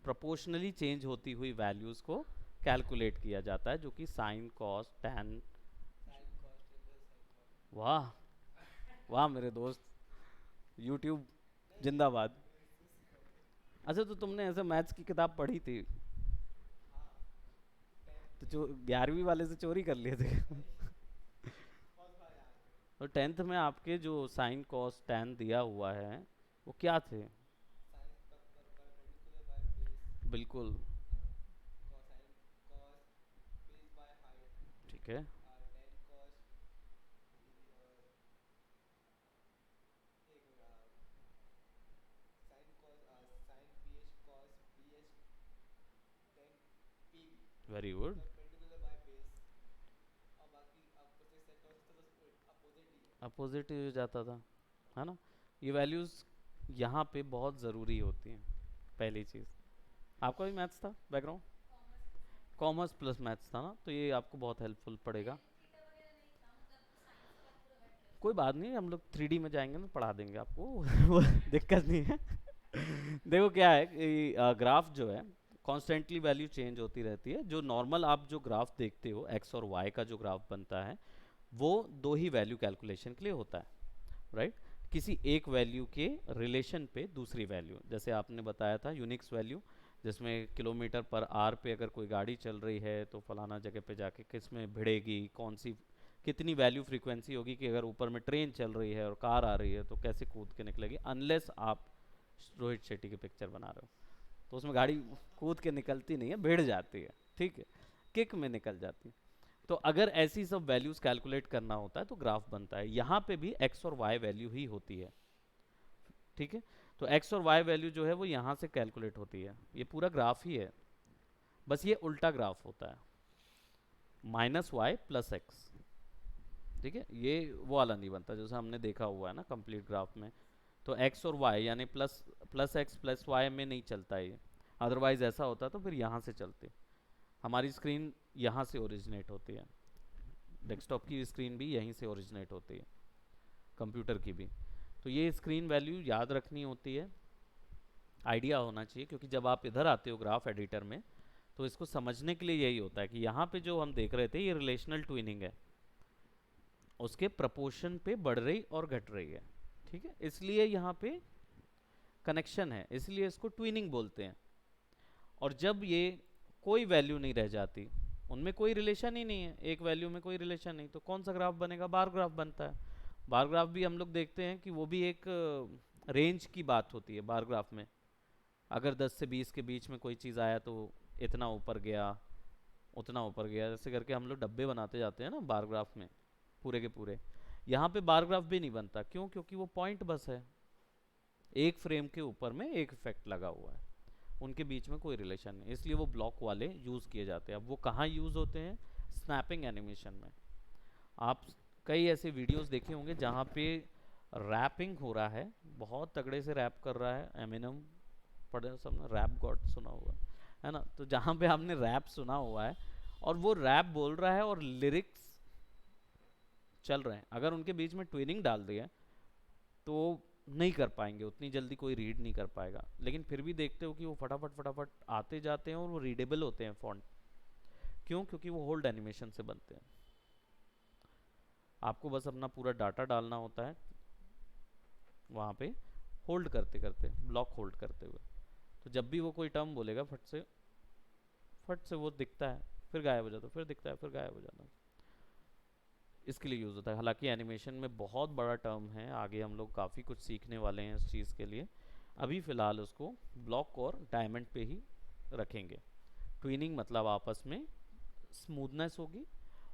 प्रोपोर्शनली चेंज होती हुई वैल्यूज को कैलकुलेट किया जाता है, जो कि साइन, कॉस, टैन। वाह, वाह मेरे दोस्त, यूट्यूब जिंदाबाद। अच्छा, तो तुमने ऐसे मैथ्स की किताब पढ़ी थी? तो जो 11वीं वाले से चोरी कर लिए थे? और 10th में आपके जो साइन, कॉस, टैन दिया हुआ है वो क्या थे? बिल्कुल। ठीक है। Very good. अपोजिट ही हो जाता था, है ना? ये वैल्यूज यहाँ पे बहुत ज़रूरी होती हैं। पहली चीज़, आपका भी मैथ्स था बैकग्राउंड? कॉमर्स प्लस मैथ्स था ना, तो ये आपको बहुत हेल्पफुल पड़ेगा। कोई बात नहीं, हम लोग 3D में जाएंगे ना, पढ़ा देंगे आपको। वो दिक्कत नहीं है। देखो क्या है कि ग्राफ जो है कॉन्स्टेंटली वैल्यू चेंज होती रहती है। जो नॉर्मल आप जो ग्राफ देखते हो, एक्स और वाई का जो ग्राफ बनता है, वो दो ही वैल्यू कैलकुलेशन के लिए होता है, राइट? किसी एक वैल्यू के रिलेशन पे दूसरी वैल्यू, जैसे आपने बताया था यूनिक्स वैल्यू, जिसमें किलोमीटर पर आर पे अगर कोई गाड़ी चल रही है तो फलाना जगह पे जाके किस में भिड़ेगी, कौन सी कितनी वैल्यू फ्रीक्वेंसी होगी, कि अगर ऊपर में ट्रेन चल रही है और कार आ रही है तो कैसे कूद के निकलेगी, अनलेस आप रोहित शेट्टी की पिक्चर बना रहे हो तो उसमें गाड़ी कूद के निकलती नहीं है, भिड़ जाती है, ठीक है, किक में निकल जाती है। तो अगर ऐसी सब वैल्यूज कैलकुलेट करना होता है तो ग्राफ बनता है। यहाँ पे भी एक्स और वाई वैल्यू ही होती है, ठीक है? तो एक्स और वाई वैल्यू जो है वो यहाँ से कैलकुलेट होती है। ये पूरा ग्राफ ही है, बस ये उल्टा ग्राफ होता है, माइनस वाई प्लस एक्स, ठीक है? ये वो वाला नहीं बनता जैसे हमने देखा हुआ है ना कंप्लीट ग्राफ में। तो एक्स और वाई यानी plus plus X plus Y में नहीं चलता ये, अदरवाइज ऐसा होता तो फिर यहाँ से चलते। हमारी स्क्रीन यहाँ से ओरिजिनेट होती है, डेस्कटॉप की स्क्रीन भी यहीं से ओरिजिनेट होती है, कंप्यूटर की भी। तो ये स्क्रीन वैल्यू याद रखनी होती है, आइडिया होना चाहिए, क्योंकि जब आप इधर आते हो ग्राफ एडिटर में तो इसको समझने के लिए यही होता है कि यहाँ पे जो हम देख रहे थे ये रिलेशनल ट्विनिंग है, उसके प्रपोर्शन पे बढ़ रही और घट रही है, ठीक है, इसलिए यहाँ पे कनेक्शन है, इसलिए इसको ट्विनिंग बोलते हैं। और जब ये कोई वैल्यू नहीं रह जाती, उनमें कोई रिलेशन ही नहीं है, एक वैल्यू में कोई रिलेशन नहीं, तो कौन सा ग्राफ बनेगा? बार ग्राफ बनता है। बार ग्राफ भी हम लोग देखते हैं कि वो भी एक रेंज की बात होती है बार ग्राफ में। अगर 10 से 20 के बीच में कोई चीज़ आया तो इतना ऊपर गया, उतना ऊपर गया, जैसे करके हम लोग डब्बे बनाते जाते हैं ना बार ग्राफ में, पूरे के पूरे। यहाँ पे बार ग्राफ भी नहीं बनता, क्यों? क्योंकि वो पॉइंट बस है, एक फ्रेम के ऊपर में एक इफेक्ट लगा हुआ है, उनके बीच में कोई रिलेशन नहीं, इसलिए वो ब्लॉक वाले यूज़ किए जाते हैं। अब वो कहाँ यूज़ होते हैं? स्नैपिंग एनिमेशन में। आप कई ऐसे वीडियोस देखे होंगे जहाँ पे रैपिंग हो रहा है, बहुत तगड़े से रैप कर रहा है, एमिनम पढ़े सबने, रैप गॉड सुना हुआ है ना? तो जहाँ पे आपने रैप सुना हुआ है और वो रैप बोल रहा है और लिरिक्स चल रहे हैं, अगर उनके बीच में ट्विनिंग डाल दिया तो नहीं कर पाएंगे, उतनी जल्दी कोई रीड नहीं कर पाएगा। लेकिन फिर भी देखते हो कि वो फटाफट फटाफट आते जाते हैं और वो रीडेबल होते हैं फॉन्ट। क्यों? क्योंकि वो होल्ड एनिमेशन से बनते हैं। आपको बस अपना पूरा डाटा डालना होता है वहाँ पे, होल्ड करते करते, ब्लॉक होल्ड करते हुए। तो जब भी वो कोई टर्म बोलेगा फट से वो दिखता है, फिर गायब हो जाता है, फिर दिखता है, फिर गायब हो जाता है। इसके लिए यूज़ होता है। हालांकि एनिमेशन में बहुत बड़ा टर्म है, आगे हम लोग काफ़ी कुछ सीखने वाले हैं इस चीज़ के लिए। अभी फ़िलहाल उसको ब्लॉक और डायमंड पे ही रखेंगे। ट्विनिंग मतलब आपस में स्मूथनेस होगी,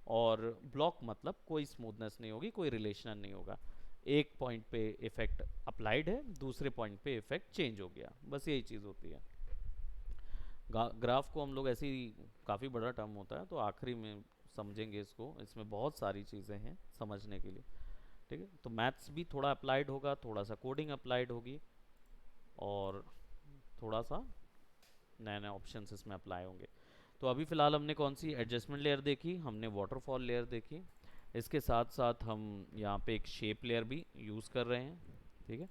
और ब्लॉक मतलब कोई स्मूथनेस नहीं होगी, कोई रिलेशन नहीं होगा। एक पॉइंट पे इफेक्ट अप्लाइड है, दूसरे पॉइंट पे इफेक्ट चेंज हो गया, बस यही चीज़ होती है। ग्राफ को हम लोग ऐसे ही, काफ़ी बड़ा टर्म होता है तो आखिरी में समझेंगे इसको, इसमें बहुत सारी चीज़ें हैं समझने के लिए, ठीक है। तो मैथ्स भी थोड़ा अप्लाइड होगा, थोड़ा सा कोडिंग अप्लाइड होगी, और थोड़ा सा नए नए ऑप्शंस इसमें अप्लाई होंगे। तो अभी फ़िलहाल हमने कौन सी एडजस्टमेंट लेयर देखी, हमने वाटरफॉल लेयर देखी, इसके साथ साथ हम यहाँ पे एक शेप लेयर भी यूज़ कर रहे हैं, ठीक है।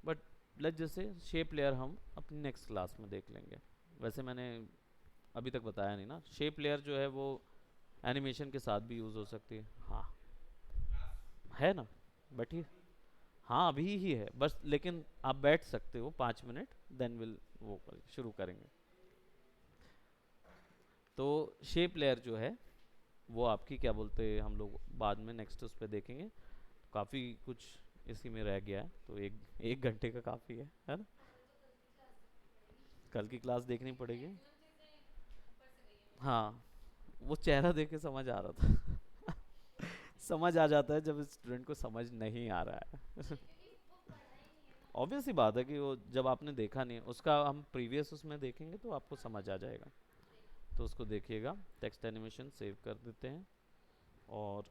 बट लेट जैसे शेप लेयर हम अपनी नेक्स्ट क्लास में देख लेंगे। वैसे मैंने अभी तक बताया नहीं ना, शेप लेयर जो है वो एनिमेशन के साथ भी यूज़ हो सकती है। हाँ है ना, बैठिए। हाँ अभी ही है बस, लेकिन आप बैठ सकते हो 5 मिनट, देन विल वो शुरू करेंगे। तो शेप लेयर जो है वो आपकी क्या बोलते हैं, हम लोग बाद में नेक्स्ट उस पर देखेंगे। काफ़ी कुछ इसी में रह गया है, तो एक घंटे का काफ़ी है ना? कल की क्लास देखनी पड़ेगी। हाँ, वो चेहरा देख के समझ आ रहा था। समझ आ जाता है जब स्टूडेंट को समझ नहीं आ रहा है। ऑब्वियस ही बात है कि वो जब आपने देखा नहीं, उसका हम प्रीवियस उसमें देखेंगे तो आपको समझ आ जाएगा। तो उसको देखिएगा। टेक्स्ट एनिमेशन सेव कर देते हैं और